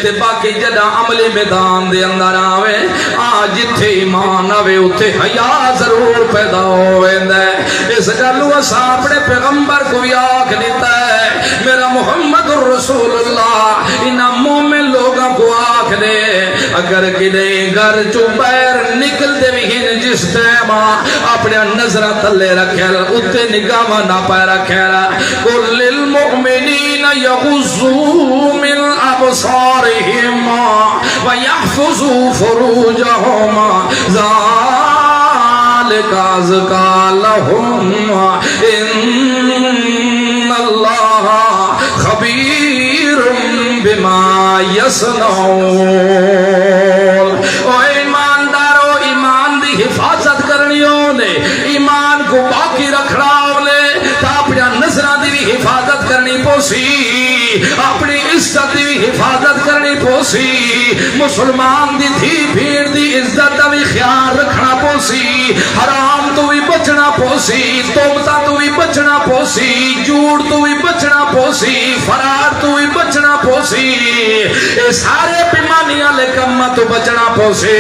[SPEAKER 1] تے باقی جڑا عملی میدان دے اندر آوے جتھے ایمان آوے اوتھے حیا ضرور پیدا ہوویندا ہے اس گلو اساں اپنے پیغمبر کو بھی آکھ دیتا ہے میرا محمد رسول اللہ انہاں مومن لوگاں کو آکھ دے اگر کدے گھر چوں باہر نکل دے بھی ہیں جس ٹائم اپنے نظر تلے رکھل اوتے نگاہ نہ پائے رکھل قل للمؤمنین یغضوا من ابصارهم ويحفظوا فروجهم ذلك ازكى لهم ان الله خبير بما يصنعون او ایماندارو ایمان دی حفاظت کرنیوں نے ایمان کو باقی رکھنا نے تا اپنی نظرہ دی بھی حفاظت کرنی پوسی اپنی عزت دی بھی حفاظت کرنی پوسی مسلمان دی تھی بھیڑ دی عزت دا بھی خیال رکھنا پوسی حرام تو بھی بچنا پوسی توبتا تو بھی بچنا پوسی جھوٹ تو بھی بچنا پوسی فرار تو بھی بچنا پوسی اے سارے پیمانیاں لے کم تو بچنا پوسی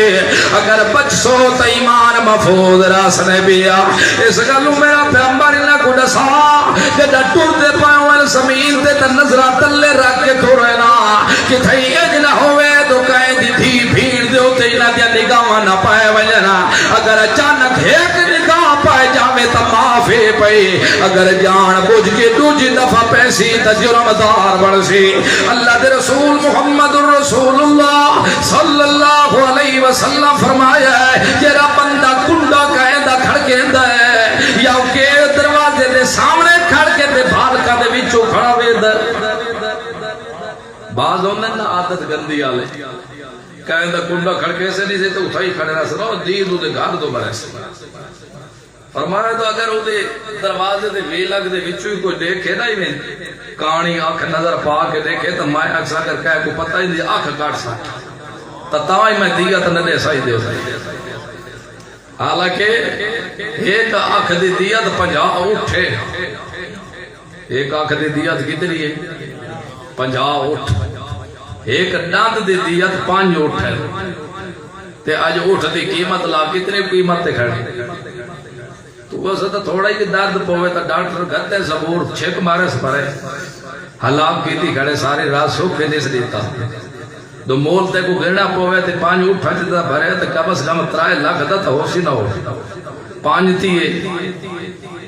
[SPEAKER 1] اگر بچ سو تو ایمان محفوظ راسنے بیا اس گلو میرا پیغمبر انہاں کو دسا کہ ٹر دے پاؤں زمین تے تے نظرہ تلے رکھ کے تو رہنا کہ تھئی اج نہ ہوئے تو کہیں دی تھی بھیڑ دے ہوتے انہاں دیا نگاہ نہ پائے وجنا اگر اچانک ایک نگاہ پائے جاوے تا معافی پئی اگر جان بوجھ کے دوجی دفعہ پیسی تا جرمدار بڑسی اللہ دے رسول محمد رسول اللہ صلی اللہ علیہ وسلم فرمایا ہے جرا بندہ کنڈا کہندہ کھڑکیندہ ہے یا کہ دروازے دے سامنے کھڑ کے دے بھالکا دے وچوں کھڑا ویندہ بعض ہونے نا عادت گندی آلے کہندہ کنڈا کھڑکے سے نہیں سے تو اٹھائی کھڑے رہا سنو دید دے گھر دو برے سے فرمایا تو اگر وہ دے دروازے دے ویلگ دے وچوں کوئی دیکھے نا ہی میں کانی آنکھ نظر پا کے دیکھے تو میں اکسا کر کہے کو پتہ ہی نہیں آنکھ کاٹ سکتا تتاوی میں دیا تو ندے سائی دے حالانکہ ایک آنکھ دی دیا تو 50 اٹھے ایک آنکھ دی دیا تو کتنی ہے 50 اٹھ ایک دانت دی دیا تو 5 اٹھ ہے تے آج اٹھ دی قیمت لا کتنے قیمت تے کھڑے تو وہ ستا تھوڑا ہی درد پوے تا ڈاکٹر گھتے زبور چھک مارے سپرے حلاق کی تھی کھڑے ساری رات سوکھ کے نیس دیتا دو مول تے کو گرنا پوے تے 5 اٹھ پھٹتا بھرے تے کم از کم 3 لاکھ دا تا ہوشی نہ ہو 5 تھی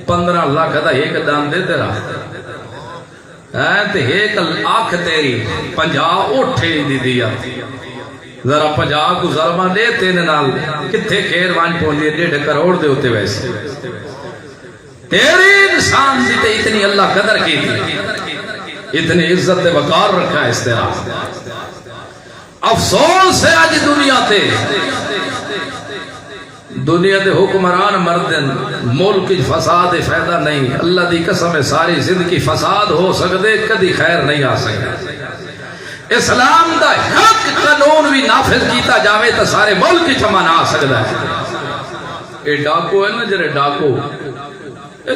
[SPEAKER 1] 15 لاکھ دا ایک دان دے تیرا تے ایک آنکھ تیری 50 اٹھے دی دیا ذرا 50 کو ظلمہ دے تینے نال کتھے خیر وان پہنچے 1.5 کروڑ دے ہوتے ویسے تیری انسان دی تے اتنی اللہ قدر کی تھی اتنی عزت وقار رکھا ہے اس طرح افسوس ہے آج دنیا تے حکمران مردن ملک فساد فائدہ نہیں اللہ دی قسم ساری زندگی فساد ہو سکتے کدی خیر نہیں آ سکتا اسلام دا حق قانون بھی نافذ کیتا جاوے تو سارے ملک چمن آ سکتا ہے یہ ڈاکو ہے نا جرے ڈاکو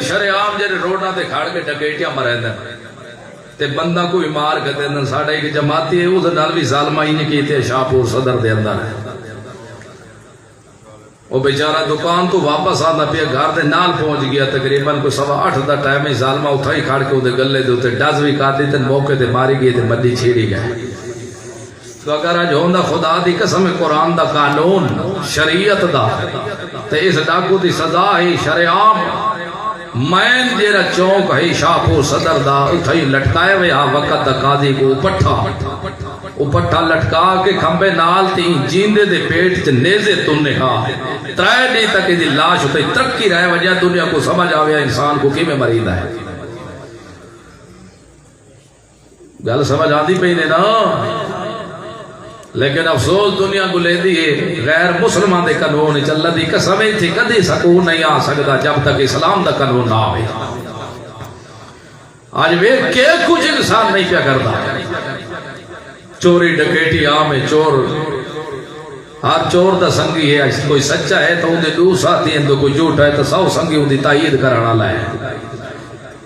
[SPEAKER 1] شرعام جرے روڈاں تے کھاڑ کے ڈکیٹیاں مرے دیں تے بندہ کوئی مار کے دن ساڑھا ایک جماعتی ہے اس نال بھی ظالمہ ہی نہیں کیتے شاہپور صدر دے اندر وہ بیچارہ دکان تو واپس آنا پیا گھر دے نال پہنچ گیا تقریباً کوئی 8:15 دا ٹائم ہے ظالمہ اتھا ہی کھاڑ کے وہ گلے دے ہوتے ڈز بھی کر دیتے موقع تے ماری گئے تے مدی چھیڑی گئے تو اگر آج ہوندہ خدا دی قسم قرآن دا قانون شریعت دا تے اس ڈاکو دی سزا ہی شریعام مین جیرا چونک ہے شاہپور صدر دا اتھائی لٹکائے ہوئے وقت دا قاضی کو پٹھا لٹکا کے کھمبے نال تھی جیندے دے پیٹ چ نیزے تنے ترائے نہیں تک دی لاش ہوتے ترقی رہے وجہ دنیا کو سمجھ آویا انسان کو کی میں مرید ہے گل سمجھ آدھی پہ نے نا لیکن افسوس دنیا کو لے دیئے غیر مسلمان دے قانون چل دی قسم تھی کدی سکون نہیں آ سکتا جب تک اسلام دا قانون نہ آئے آج وہ کہ کچھ انسان نہیں پیا کرتا چوری ڈکیٹی عام ہے چور ہر چور دا سنگی ہے کوئی سچا ہے تو اندے دو ساتھی ہیں تو کوئی جھوٹ ہے تو 100 سنگی اندی تائید کرانا لائے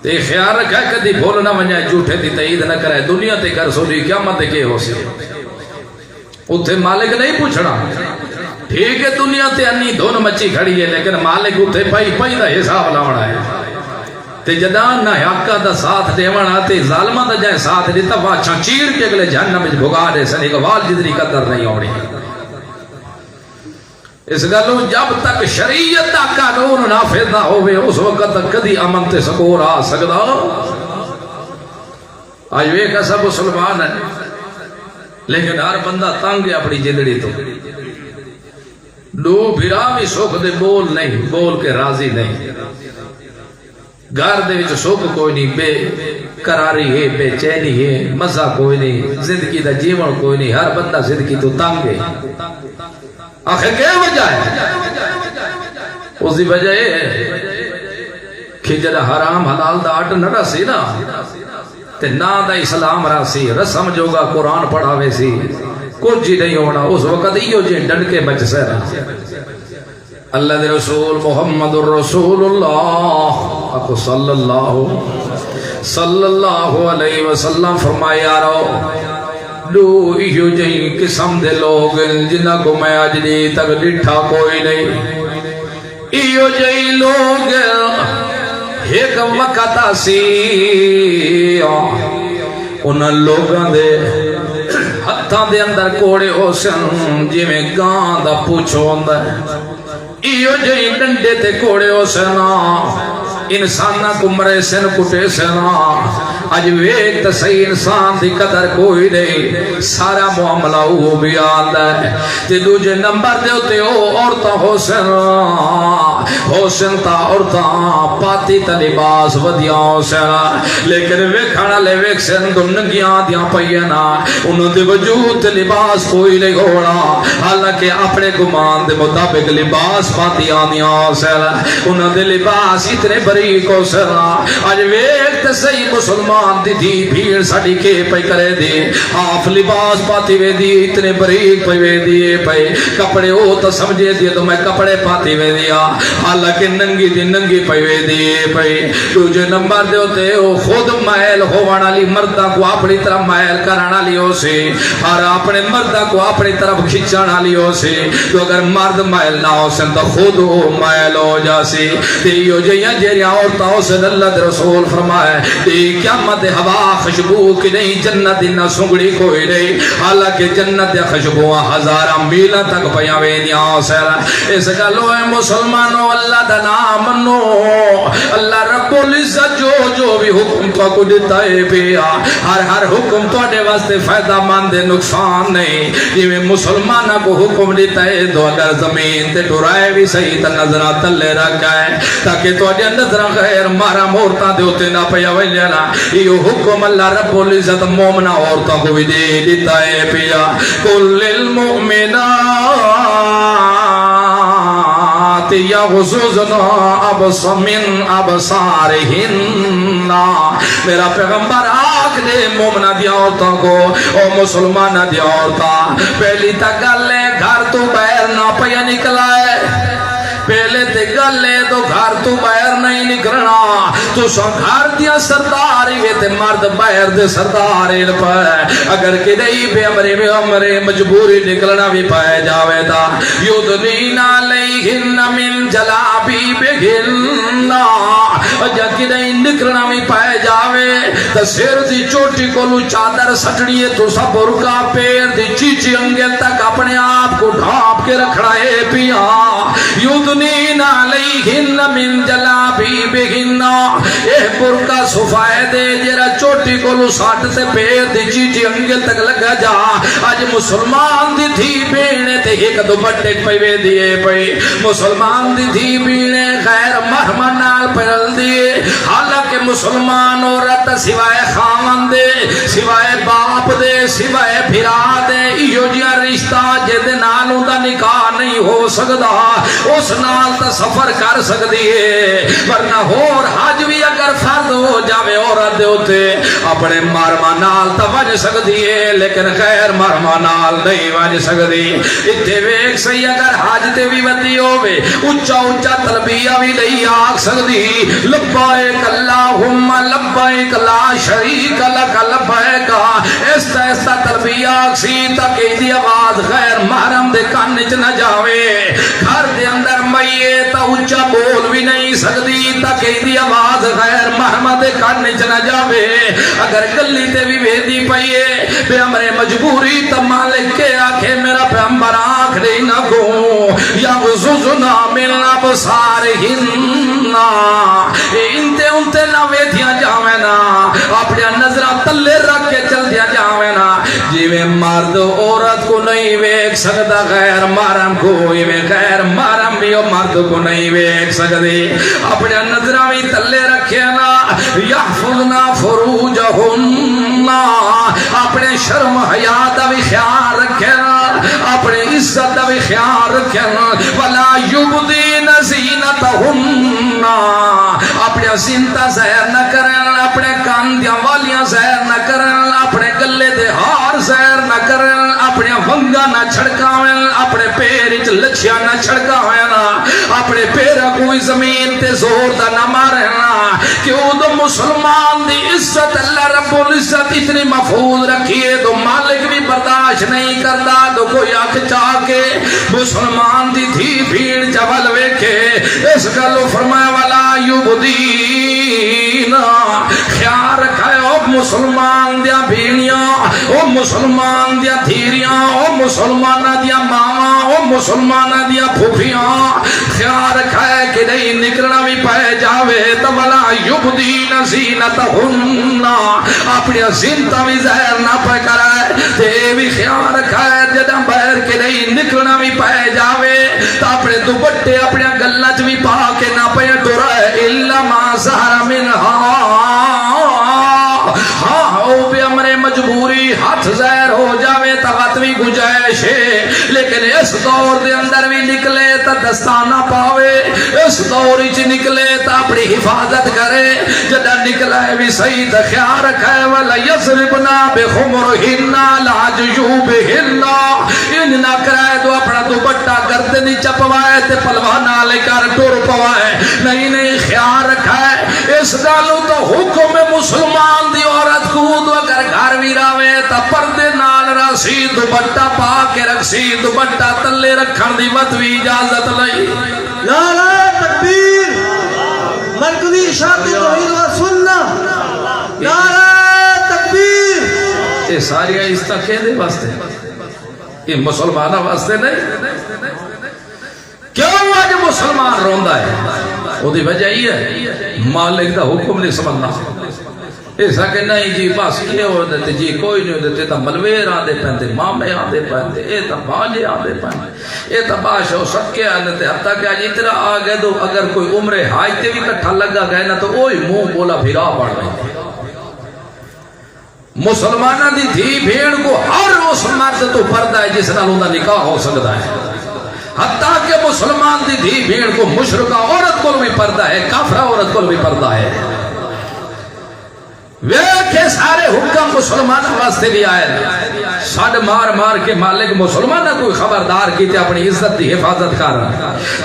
[SPEAKER 1] تے خیال رکھا کدی بھول نہ ونجائے جھوٹے دی تائید نہ کرے دنیا تے کر سوری قیامت کے ہو سے اتھے مالک نہیں پوچھنا ٹھیک ہے دنیا تے انی دھون مچی کھڑی ہے لیکن مالک اتھے پائی دا حساب لاؤنا ہے تے جدان نہ حقا دا ساتھ دیوانا تے ظالمہ دا جائے ساتھ دیتا واچھاں چیر کے اگلے جہنم میں بھگا دے سنے کہ وال جدری قدر نہیں ہوڑی اس گلو جب تک شریعت دا قانون نافذ نہ ہوئے اس وقت تک کدی امن تے سکور آ سکدا آج وہ کیسا مسلمان ہے لیکن ہر بندہ تنگ ہے اپنی جندڑی تو دو بھرا بھی سکھ دے بول نہیں بول کے راضی نہیں گھر دے وچ سکھ کوئی نہیں بے قراری ہے بے چینی ہے مزہ کوئی نہیں زندگی دا جیون کوئی نہیں ہر بندہ زندگی تو تنگ ہے آخر کیا وجہ ہے اس دی وجہ ہے کہ جڑا حرام حلال دا اٹ نہ رسی نا تے نا دا اسلام راسی رسم جوگا قرآن پڑھاوے سی کچھ ہی نہیں ہونا اس وقت ایو جے ڈنڈ کے بچ سے رہا اللہ دے رسول محمد الرسول اللہ اکو صلی اللہ علیہ وسلم فرمایا رو دو ایو جے قسم دے لوگ جنہ کو میں آج دی تک ڈٹھا کوئی نہیں ایو جے لوگ ایک وقت آسی انہاں لوگاں دے ہتھاں دے اندر کوڑے ہو سن جی میں گاں دا پوچھو ہوندہ ہے ایو جی ڈنڈے تے کوڑے ہو سنا انسانہ کو مرے سن کٹے سنا اج ویک صحیح انسان دی قدر کوئی نہیں سارا معاملہ وہ بھی آندا ہے تے دوجے نمبر دے ہوتے ہو عورتاں حسن تا عورتاں پاتی تا لباس ودیاں حسن لیکن ویکھانا لے ویک سن دو ننگیاں دیاں پئینا انہوں دے وجود تے لباس کوئی نہیں ہونا حالانکہ اپنے گمان دے مطابق لباس پاتی آنیاں حسن انہوں دے لباس اتنے بریک حسن آج ویک تے صحیح مسلمان دی دی بھیڑ ساڑی کے پہ کرے دی آف لباس پاتی وے دی اتنے بریک پہ وے دی پہ کپڑے ہو تو سمجھے دی تو میں کپڑے پاتی وے دیا حالانکہ ننگی دی ننگی پہ وے دی پہ دوجے نمبر دے ہوتے ہو خود محل ہووانا لی مردہ کو اپنی طرف محل کرانا لی ہو سے اور اپنے مردہ کو اپنی طرف کھچانا لی ہو سے تو اگر مرد محل نہ ہو سن تو خود ہو محل ہو جا سی دیو جیاں جیریاں عورتہ ہو سن اللہ دے رسول فرمائے دی قیامت ہوا خوشبو کی نہیں جنت نہ سنگڑی کوئی نہیں حالانکہ جنت خوشبو ہزارہ میلہ تک پیاوے نیاں سیرا اس گلو ہے مسلمانوں اللہ دا نام منو اللہ رب العزت جو بھی حکم تو کو دیتا ہے پیا ہر حکم تو اڈے واسطے فائدہ مند نقصان نہیں یہ میں مسلمانہ کو حکم دیتا ہے تو اگر زمین تے ٹرائے بھی صحیح تا نظرہ تلے رکھا ہے تاکہ تو اڈے نظرہ غیر مارا مورتا دے ہوتے نہ پیاوے لینا یہ حکم اللہ رب العزت مومنہ عورتوں کو بھی دے دیتا ہے پیا کل المؤمنات یغضضن من ابصارہن میرا پیغمبر آنکھ دے مومنہ دی عورتوں کو او مسلمانہ دی عورتاں پہلی تک گلے گھر تو باہر نہ پیا نکلا ہے پہلے تے گلے تو گھر تو باہر نہیں نہیں نکلنا تو گھر دیا سردار وے تے مرد باہر دے سردار اگر کدی بے امرے بے امرے مجبوری نکلنا بھی پائے جاوے دا یدنین علیہن من جلابیبہن جا کدی نکلنا بھی پائے جاوے تا سر دی چوٹی کو چادر سٹنی ہے تو سب برکا پیر دی چیچی انگل تک اپنے آپ کو ڈھانپ کے رکھنا ہے پیا یدنین علیہن من جلابیبہن اے برکا صفائے دے جرا چوٹی کو ساٹھ تے پیر دی چیچی انگل تک لگا جا آج مسلمان دی تھی بینے تے ایک دوپٹے پہ دیے پہ مسلمان دی تھی بینے غیر محرم نال پہل دیے حالانکہ مسلمان عورت سوائے خاون دے سوائے باپ دے سوائے بھرا دے ایو جیا رشتہ جے نالوں دا نکاح نہیں ہو سکدا اس نال تا سفر کر سکدی ہے ورنہ ہور حج بھی اگر فرض ہو جاوے عورت دے اوتے اپنے محرم نال تا وج سکدی ہے لیکن غیر محرم نال نہیں وج سکدی ایتھے ویکھ سہی اگر حج تے بھی ودی ہوے اونچا اونچا تلبیہ بھی نہیں آکھ سکدی لبیک اللہم لبیک لا شریک لک لبیک ایسا تلبیہ آکسی تاکہ دی آواز غیر محرم دے کان وچ نہ جاوے گھر دے اندر مئیے تا اونچا بول بھی نہیں سکدی تاکہ دی آواز غیر محرم دے کان وچ نہ جاوے اگر گلی تے بھی ویدی پئیے بے امرے مجبوری تا مالک کے آکھے میرا پیغمبر آنکھ دے نہ گو یا غزوزنا من ابصارہن انتے انتے نہ ویدیاں جاوے نا اپنے نظرہ تلے رکھ کے چل دیا جاوے نا جیویں مرد عورت کو نہیں ویکھ سکتا غیر محرم کو غیر محرم بھی مرد کو نہیں ویکھ سکتے اپنے نظرہ بھی تلے رکھے نا یحفظنا فروجہن اپنے شرم حیاء دا بھی خیال رکھے نا اپنے عزت دا بھی خیال رکھے نا ولا یبدین زینتہن اپنے زینتہ ظاہر نہ کرن اپنے کان دیاں والیاں ظاہر نہ کرن اپنے گلے دے ہار ظاہر نہ کرن اپنے ونگا نہ چھڑکاویں اپنے پیر وچ لچھیاں نہ چھڑکاویں اپنے پیراں کوئی زمین تے زور دا نہ مارنا کیوں تو مسلمان دی عزت اللہ رب العزت اتنی محفوظ رکھی ہے تو مالک بھی برداشت نہیں کرتا تو کوئی آنکھ چاہ کے مسلمان دی تھی بھیڑ جبل ویکھے اس گلو فرمایا والا یبدین خیال رکھائے او مسلمان دیا بھیڑیاں او مسلمان دیا دھیریاں او مسلمانہ دیا ماما او مسلمانہ دیا پھوپیاں خیال رکھائے کہ نہیں نکلنا بھی پائے جاوے تو ولا یبدین زینتہن اپنی زینتہ بھی ظاہر نہ پہ کرائے تے بھی خیال رکھائے جدہ بہر کے نہیں نکلنا بھی پائے جاوے تو اپنے دوپٹے اپنے گلچ بھی پا کے نہ پہ ڈرائے الا ما ظہر منہا ہاں او بے امرے مجبوری ہاتھ ظاہر ہو جاوے تغت بھی گنجائش ہے لیکن اس دور دے اندر بھی نکلے تا دستانہ پاوے اس دور وچ نکلے تا اپنی حفاظت کرے جدہ نکلے بھی صحیح تا خیال رکھے ولا یضربنا بخمرہن لا جیوبہن ان نہ کرائے تو اپنا دوپٹہ گردنی چپوائے تے پلوانا لے کر ٹور پوائے نہیں خیال رکھے اس گالو تو حکم مسلمان دی عورت کو تو اگر گھر بھی راوے تا پردے نال راسی دوپٹہ پا کے رکھسی دوپٹہ تلے رکھن دی وطوی اجازت لئی
[SPEAKER 2] نعرہ تکبیر مرکزی اشاعت توحید و سنت نعرہ تکبیر
[SPEAKER 1] یہ ساری آئیستہ کہنے واسطے یہ مسلمانہ واسطے نہیں کیوں آج مسلمان روندہ ہے وہ دی وجہ ہی ہے مالک دا حکم نہیں سمجھنا ایسا کہ نہیں جی بس یہ ہو دیتے جی کوئی نہیں ہو دیتے تا ملویر آدھے پہنتے مامے آدھے پہنتے اے تا باجے آدھے پہنتے اے تا باشا ہو سکے آدھے تے حتیٰ کہ آج اتنا آگئے تو اگر کوئی عمر حاجتے بھی کٹھا لگا گئے نا تو اوہی منہ بولا بھیرا پڑ رہے مسلمانہ دی تھی بھیڑ کو ہر اس مرد تو پردہ ہے جس نال اندہ نکاح ہو سکتا ہے حتیٰ کہ مسلمان دی تھی بھیڑ کو مشرکہ عورت کو بھی پردہ ہے کافرہ عورت کو بھی پردہ ہے ویکھے سارے حکم مسلمان واسطے بھی آئے سڈ مار مار کے مالک مسلمان کوئی خبردار کی تے اپنی عزت دی حفاظت کر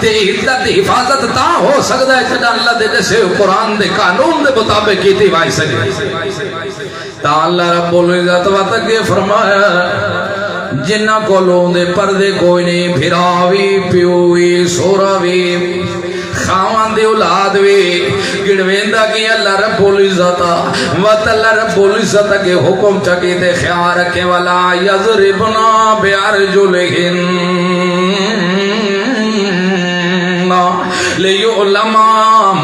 [SPEAKER 1] تے عزت دی حفاظت تا ہو سکتا ہے جدا اللہ دے جیسے قرآن دے قانون دے مطابق کیتی وائی سکے تا اللہ رب العزت وتعالى فرمایا جنہ کو لون دے پردے کوئی نہیں بھراوی پیوی سوراوی خاوان دی اولاد وی گڑویندہ کی اللہ رب العزت وط اللہ رب العزت کے حکم چکی تے خیال رکھے والا یضربنا بیارجلہن لیعلم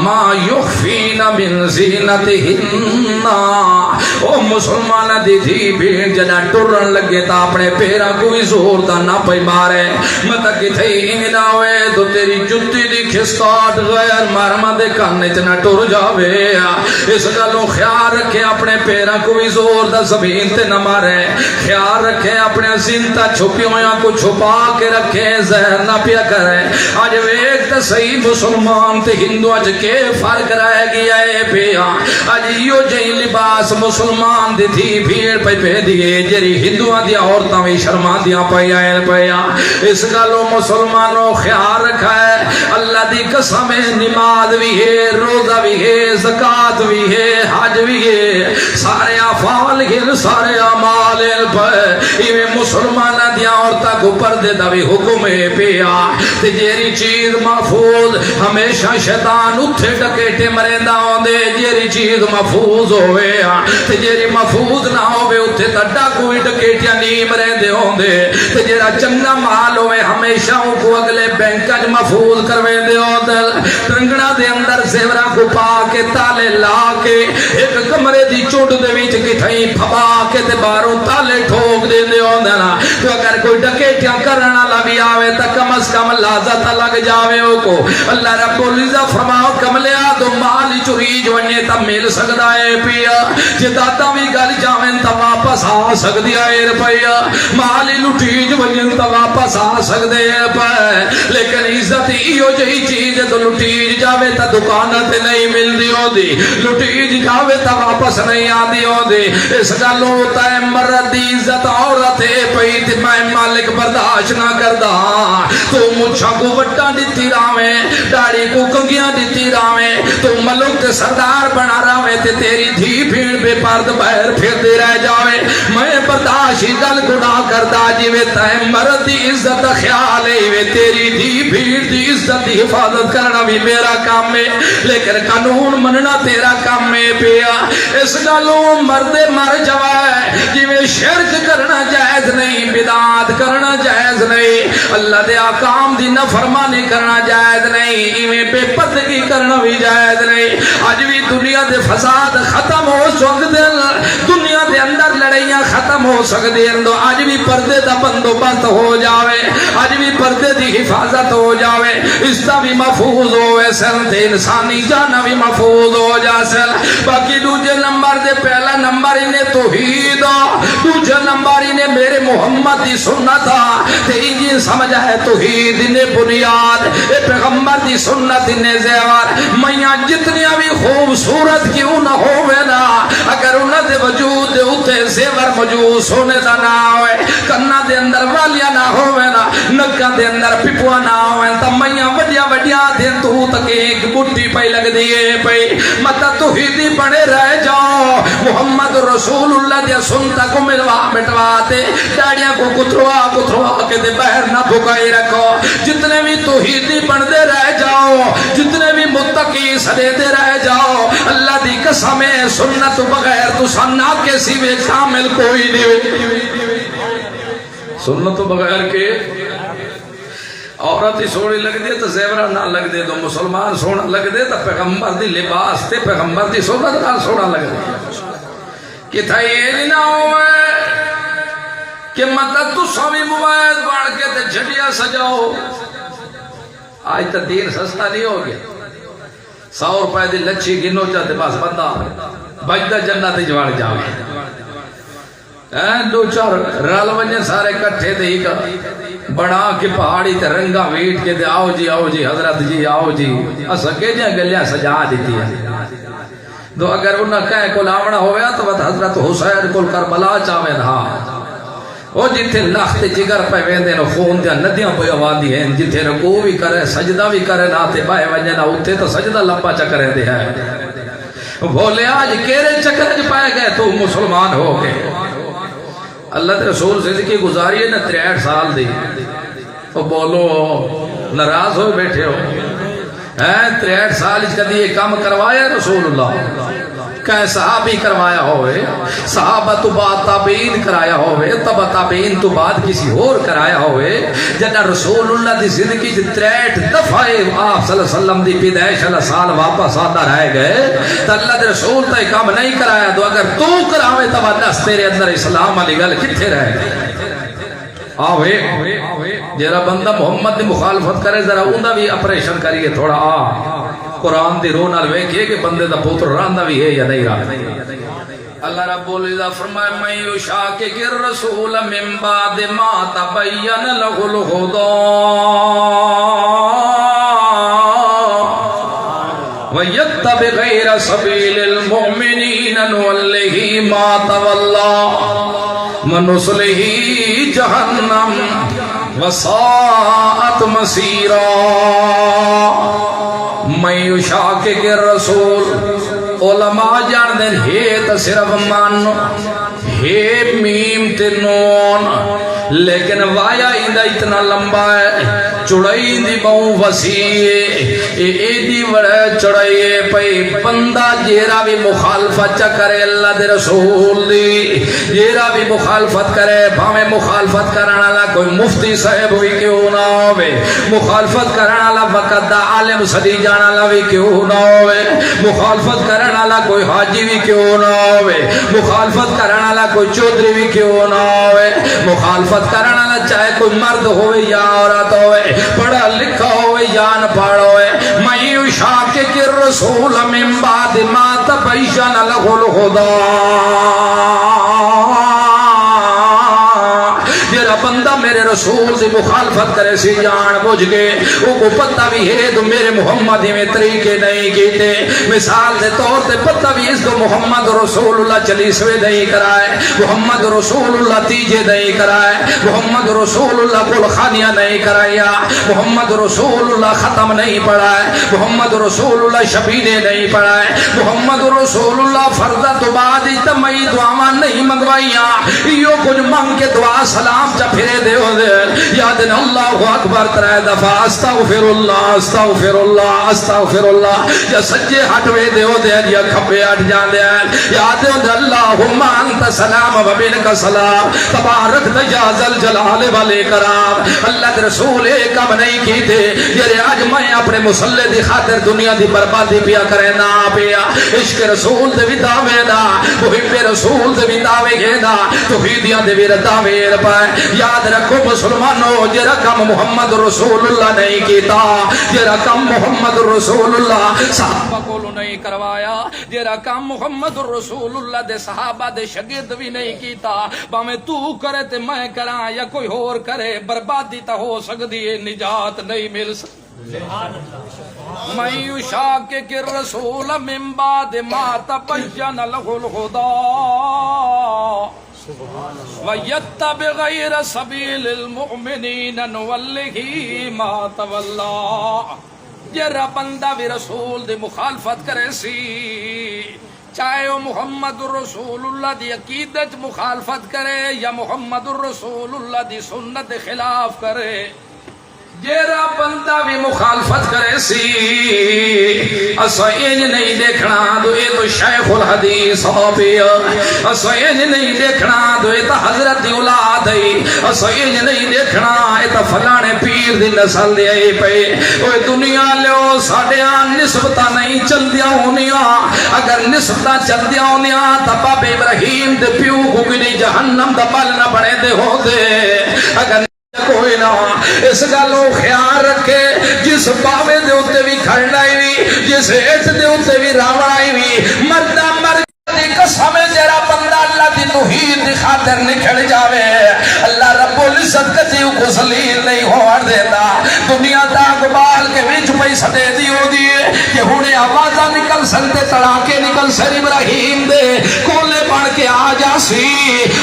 [SPEAKER 1] ما یخفین من زینتہن او مسلمان دی تھی بھیڑ جنا ٹرن لگے تا اپنے پیرا کوئی زور دا نہ پئی مارے متا کتھے انگنا ہوئے تو تیری جتی دی کھسکاٹ غیر مارما دے کاننے چنا ٹر جاوے اس گلوں خیال رکھے اپنے پیرا کوئی زور دا زمین تے نہ مارے خیال رکھے اپنے زندہ چھپی ہویا کو چھپا کے رکھے زہر نہ پیا کرے آج ایک تا صحیح مسلمان تے ہندو آج کے فرق رہ گیا ہے پیا آج یو جئی لباس مسلمان دی تھی بھیڑ پہ پہ دیئے جری ہندوان دیا عورتاں بھی شرما دیا پہ آئے پیا اس گلو مسلمانوں خیال رکھا ہے اللہ دی قسم نماز بھی ہے روزہ بھی ہے زکاة بھی ہے حج بھی ہے سارے افعال گھر سارے اعمال پہ ایویں مسلمان دیا عورتاں کو پردے دا بھی حکم ہے پیا تے جیری چیز محفوظ ہمیشہ شیطان اتھے ڈکیٹے مرندہ ہوں دے جیری چیز محفوظ ہوئے تے جیری محفوظ نہ ہوئے اتھے تڈا کوئی ڈکیٹیاں نیم رہندے ہوں دے تے جیرا چنگا مال ہوئے ہمیشہ ان کو اگلے بینکاج محفوظ کروے دے ہوں دے ترنگنا دے اندر زیورہ کو پا کے تالے لا کے ایک کمرے دی چوٹ دے ویچ کی تھائیں پھبا کے تے باروں تالے ٹھوک دے دے ہوں دے نا تو اگر کوئی ڈکیٹیاں کرنا لگی آوے تا کم از کم لازت لگ جاوے ہو کو اللہ رب العزت فرماؤ کملیا تو مالی چوری جونے تا مل سکتا ہے پیا جداتا بھی گل جاویں تا واپس آ سکتی ہے پیا مالی لٹی جونے تا واپس آ سکتے ہیں پیا لیکن عزت ایو جہی چیز تو لٹی جاوے تا دکانہ تے نہیں مل دی ہو دی لٹی جاوے تا واپس نہیں آ دی ہو دی اس گلوں ہوتا ہے مرد دی عزت عورت ہے پئی تے میں مالک برداشت نہ کردا تو مجھا کو وٹا دیتی راویں داڑی کو کنگیاں دیتی راویں تو ملک تے سردار بنا راویں تے تیری دھی بھیڑ بے پرد باہر پھر دے رہ جاویں میں برداشت گل گناہ کردا جویں تے مرد دی عزت خیال ہے تیری دھی بھیڑ دی عزت دی حفاظت کرنا بھی میرا کام ہے لیکن قانون مننا تیرا کام ہے پیا اس گلوں مرد مر جوائے جویں شرک کرنا جائز نہیں بدعات کرنا جائز نہیں اللہ دے احکام دی نافرمانی کرنا جائز نہیں ایویں بے پردگی کرنا بھی جائز نہیں اج بھی دنیا دے فساد ختم ہو سکدے دنیا دے اندر لڑائیاں ختم ہو سکدی ہیں تو اج بھی پردے دا بندوبست ہو جاوے اج بھی پردے دی حفاظت ہو جاوے اس دا بھی محفوظ ہوئے سن تے انسانی جانا بھی محفوظ ہو جا سن باقی دوجے نمبر دے پہلا نمبر انہیں توحید دوجے نمبر انہیں میرے محمد دی سنت تے انجی سمجھا ہے توحید انہیں بنیاد اے پیغمبر دی سنت انہیں زیور میاں جتنی بھی خوبصورت کیوں نہ ہوئے نا اگر انہیں دے وجود دے اتے زیور موجود سونے دا نہ ہوئے کنا دے اندر والیا نہ ہوئے نا نکا دے اندر پپوا نہ ہوئے تا میاں وڈیا وڈیا دن تو تک ایک بٹی پہ لگ دیئے پہ مطا توحیدی بڑے رہ جاؤ محمد رسول اللہ دیا سنتا کو ملوا مٹواتے ڈاڑیاں کو کتروا کے دے بہر نہ بھگائی رکھو جتنے بھی توحیدی بڑھتے رہ جاؤ جتنے بھی متقی سدے دے رہ جاؤ اللہ دی قسم سنت بغیر تو سننا کے سیوے کامل کوئی نہیں سنت بغیر کے عورت ہی سونی لگ دے تو زیورہ نہ لگ دے تو مسلمان سونا لگ دے تو پیغمبر دی لباس تے پیغمبر دی سنت نہ سونا لگ دے کہ تھا یہ نہ ہوئے کہ مدد تو سوی موائد بڑھ کے تے جھڑیا سجاؤ آج تا دین سستا نہیں ہو گیا 100 روپے دی لچھی گنو چاہتے بس بندہ بجدہ جنت جوار جاوے دو چار رال ونجے سارے کٹھے دے ہی کا بڑا کے پہاڑی تے رنگا ویٹ کے دے آؤ جی حضرت جی آؤ جی اسا کے جائیں گلیاں سجا دیتی ہے تو اگر انہیں کہیں کو لاونا ہویا تو حضرت حسین کو کربلا چاویں ہاں وہ جتھے لخت جگر پہ ویندے نو خون دیا ندیاں پہ آواندی ہیں جتھے رکوع بھی کرے سجدہ بھی کرے نہ تے بائے ونجے نہ اتھے تو سجدہ لپا چکرے دے ہے بولے آج کیرے چکر جو پائے گئے تو مسلمان ہو گئے اللہ کے رسول زندگی گزاری ہے نا 63 سال دی تو بولو ناراض ہوئے بیٹھے ہو 63 سال کدی یہ کام کروایا رسول اللہ کہ صحابی کروایا ہوئے صحابہ تو بعد تابعین کرایا ہوئے تبا تابعین تو بعد کسی اور کرایا ہوئے جنہ رسول اللہ دی زندگی 63 دفعہ آپ صلی اللہ علیہ وسلم دی پیدائش اللہ سال واپس آتا رہ گئے تو اللہ دے رسول تا کام نہیں کرایا تو اگر تو کراوے تبا نس تیرے اندر اسلام علی گل کتھے رہ گئے آوے جیرا بندہ محمد دی مخالفت کرے ذرا اندہ بھی اپریشن کریے تھوڑا قرآن دی رو نال ویکھئے کہ بندے دا پوتر راندہ بھی ہے یا نہیں راندہ اللہ رب العزت فرمائے من یشاقق الرسول من بعد ما تبین لہ الہدی ویتبع غیر سبیل المؤمنین نولہ ما تولی ونصلہ جہنم وساءت مصیرا من یشاقق الرسول علماء جان دین ہے تا صرف من ہے میم تے نون لیکن وایا اندہ اتنا لمبا ہے چڑائی دی بہوں وسیع ایدی وڑے چڑھائیے پئی بندہ جیرا بھی مخالفت کرے اللہ دے رسول دی جیرا بھی مخالفت کرے بھامے مخالفت کرانا لا کوئی مفتی صاحب ہوئی کیوں نہ ہوئے مخالفت کرانا لا وقت دا عالم صدی جانا لا بھی کیوں نہ ہوئے مخالفت کرانا لا کوئی حاجی بھی کیوں نہ ہوئے مخالفت کرانا لا کوئی چودری بھی کیوں نہ ہوئے مخالفت کرانا لا چاہے کوئی مرد ہوئے یا عورت ہوئے پڑھا لکھا ہوئے یا نہ پڑھا ہوئے من یشاقق الرسول من بعد ما تبین لہ الہدی جیرا بندہ میرے رسول سے مخالفت کرے سی جان بوجھ گئے وہ کو پتہ بھی ہے تو میرے محمد میں طریقے نہیں کیتے مثال دے طور تے پتہ بھی اس کو محمد رسول اللہ چلیسوے نہیں کرائے محمد رسول اللہ تیجے نہیں کرائے محمد رسول اللہ کل خانیاں نہیں کرایا محمد رسول اللہ ختم نہیں پڑھائے محمد رسول اللہ شبینے نہیں پڑھائے محمد رسول اللہ فرضہ تو بعد تمہی دعاواں نہیں منگوائیاں یہ کچھ مانگ کے دعا سلام چا پھرے دے ہو دے یادن اللہ اکبر ترائے دفعہ استغفر اللہ استغفر اللہ یا سجے ہٹوے دے ہو دے یا کھپے ہٹ جان دے یادن اللہم انت سلام و بینک سلام تبارک تجازل جلال والے کرام اللہ دے رسول ایک کم نہیں کی تھے یہ آج میں اپنے مسلح دی خاطر دنیا دی بربادی پیا کرے نا پیا عشق رسول دے بھی دعوے دا محب رسول دے بھی دعوے گے دا توحیدیاں دے بھی دعوے پائے یاد رکھو مسلمانوں جی رقم محمد رسول اللہ نہیں کیتا جی رقم محمد رسول اللہ صحابہ کو نہیں کروایا جی رقم محمد رسول اللہ دے صحابہ دے شگرد بھی نہیں کیتا باویں تو کرے تے میں کراں یا کوئی اور کرے بربادی تا ہو سکتی ہے نجات نہیں مل سکتی من یشاقق الرسول من بعد ما تبین لہ الہدی وَيَتَّبِعْ غَيْرَ سَبِيلِ الْمُؤْمِنِينَ نُوَلِّهِ مَا تَوَلَّى جرا بندہ بھی رسول دی مخالفت کرے سی چاہے وہ محمد الرسول اللہ دی عقیدت مخالفت کرے یا محمد الرسول اللہ دی سنت خلاف کرے جیرا بندہ بھی مخالفت کرے سی اسا انج نہیں دیکھنا تو یہ تو شیخ الحدیث ہو پیا اسا انج نہیں دیکھنا تو یہ تو حضرت اولاد ہے اسا انج نہیں دیکھنا یہ تو فلانے پیر دی نسل دے آئی پہ اوہ دنیا لیو ساڑیاں نسبتہ نہیں چل دیا ہونیاں اگر نسبتہ چل دیا ہونیاں تا باب ابراہیم دے پیو گوگنی جہنم دا بل نہ بڑے دے ہو دے اگر کوئی نہ اس گلو خیال رکھے جس باوے دے اتے بھی کھڑنائی بھی جس ایٹ دے اتے بھی راوڑائی بھی مردہ دی قسم جیرا بندہ اللہ دی توحید دی خاطر نکھڑ جاوے اللہ رب العزت کتیو کو ذلیل نہیں ہوڑ دیتا دنیا دا گبال کے وچ پیسہ دے دی ہو دیئے کہ ہونے آوازہ نکل سکتے تڑاکے نکل سر ابراہیم دے کولے بن کے آ جاسی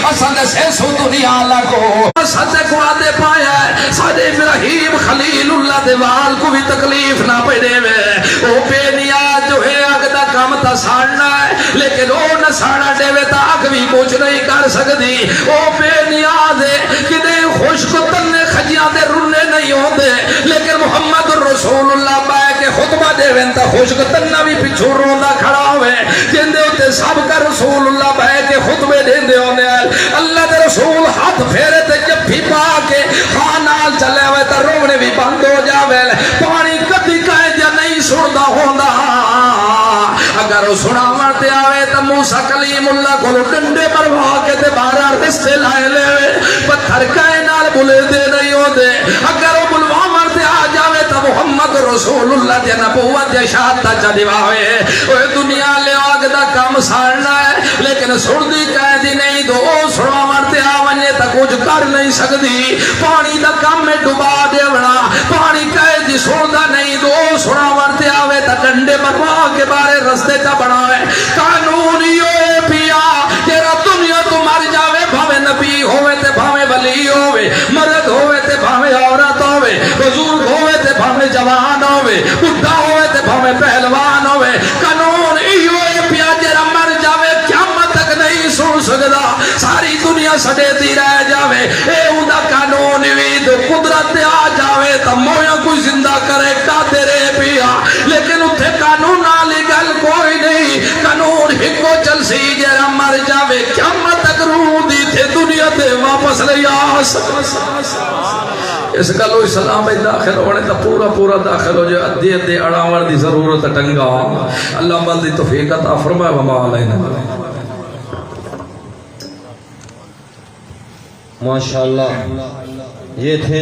[SPEAKER 1] اساں دے سیسو دنیا لگو سچے کو آدے پایا ہے سارے ابراہیم خلیل اللہ دے وال کو بھی تکلیف نہ پہ دے وے او بے نیاز جو ہے اگ دا کام تا ساڑنا ہے لیکن او نہ ساڑا دے وے تا اگ بھی کچھ نہیں کر سکتی او بے نیاز ہے کہ دے خوش کو تنے خجیاں دے رنے نہیں ہوندے لیکن محمد رسول اللہ بائے کے خطبہ دے وے تا خوش کو تنہ بھی پچھو روندہ کھڑا ہوئے جن دے ہوتے سب کا رسول اللہ بائے کے خطبے دے دے ہونے اللہ دے رسول ہاتھ پھیرے تے جب بھی پا کے خانال چلے ہوئے تا رونے بھی بند ہو جاوے پانی کدی کہے جا نہیں سندا ہوندا اگر وہ سنا مرتے آوے تا موسیٰ کلیم اللہ کو ڈنڈے مروا کے تے بارہ رستے لائے لے پتھر کہے نال بلے دے نہیں ہو دے اگر وہ بلوا مرتے آ جاوے تا محمد رسول اللہ دے نبوت دے شہادت چا دیواوے وہ دنیا لے آگ دا کام سارنا ہے لیکن سن دی کہے دی نہیں دو سنا مرتے آونے تا کچھ کر نہیں سکتی پانی دا کام میں ڈبا دے بنا پانی کہے دی سن دا نہیں دو سنا مرتے آوے تا ڈنڈے مروا کے بارے رستے تا بناوے قانون یہ پیا تیرا دنیا تو مر جاوے بھاوے نبی ہوئے تے بھاوے ولی ہوئے مرد ہوئے تے بھاوے عورت ہوئے بزرگ ہوئے تے بھاوے جوان ہوئے بڈھا ہوئے تے بھاوے پہلوان ہوئے قانون یہ پیا تیرا مر جاوے قیامت تک نہیں سن سکدا ساری دنیا سڑے دی رہ جاوے اے اوندا قانون بھی تو قدرت آ جاوے تا مویا کوئی زندہ کرے کا تیرے پیا لیکن اتھے قانون آلی گل کوئی نہیں قانون ہکو چل سی جیرا مر جاوے قیامت تک روح دی تھے دنیا تے واپس لے آس اس گلو اسلام میں داخل ہونے تا پورا داخل ہو جائے ادھے ادھے اڑاور دی ضرورت ٹنگا اللہ مل دی توفیق عطا فرمائے وما علینا
[SPEAKER 2] ماشاءاللہ یہ تھے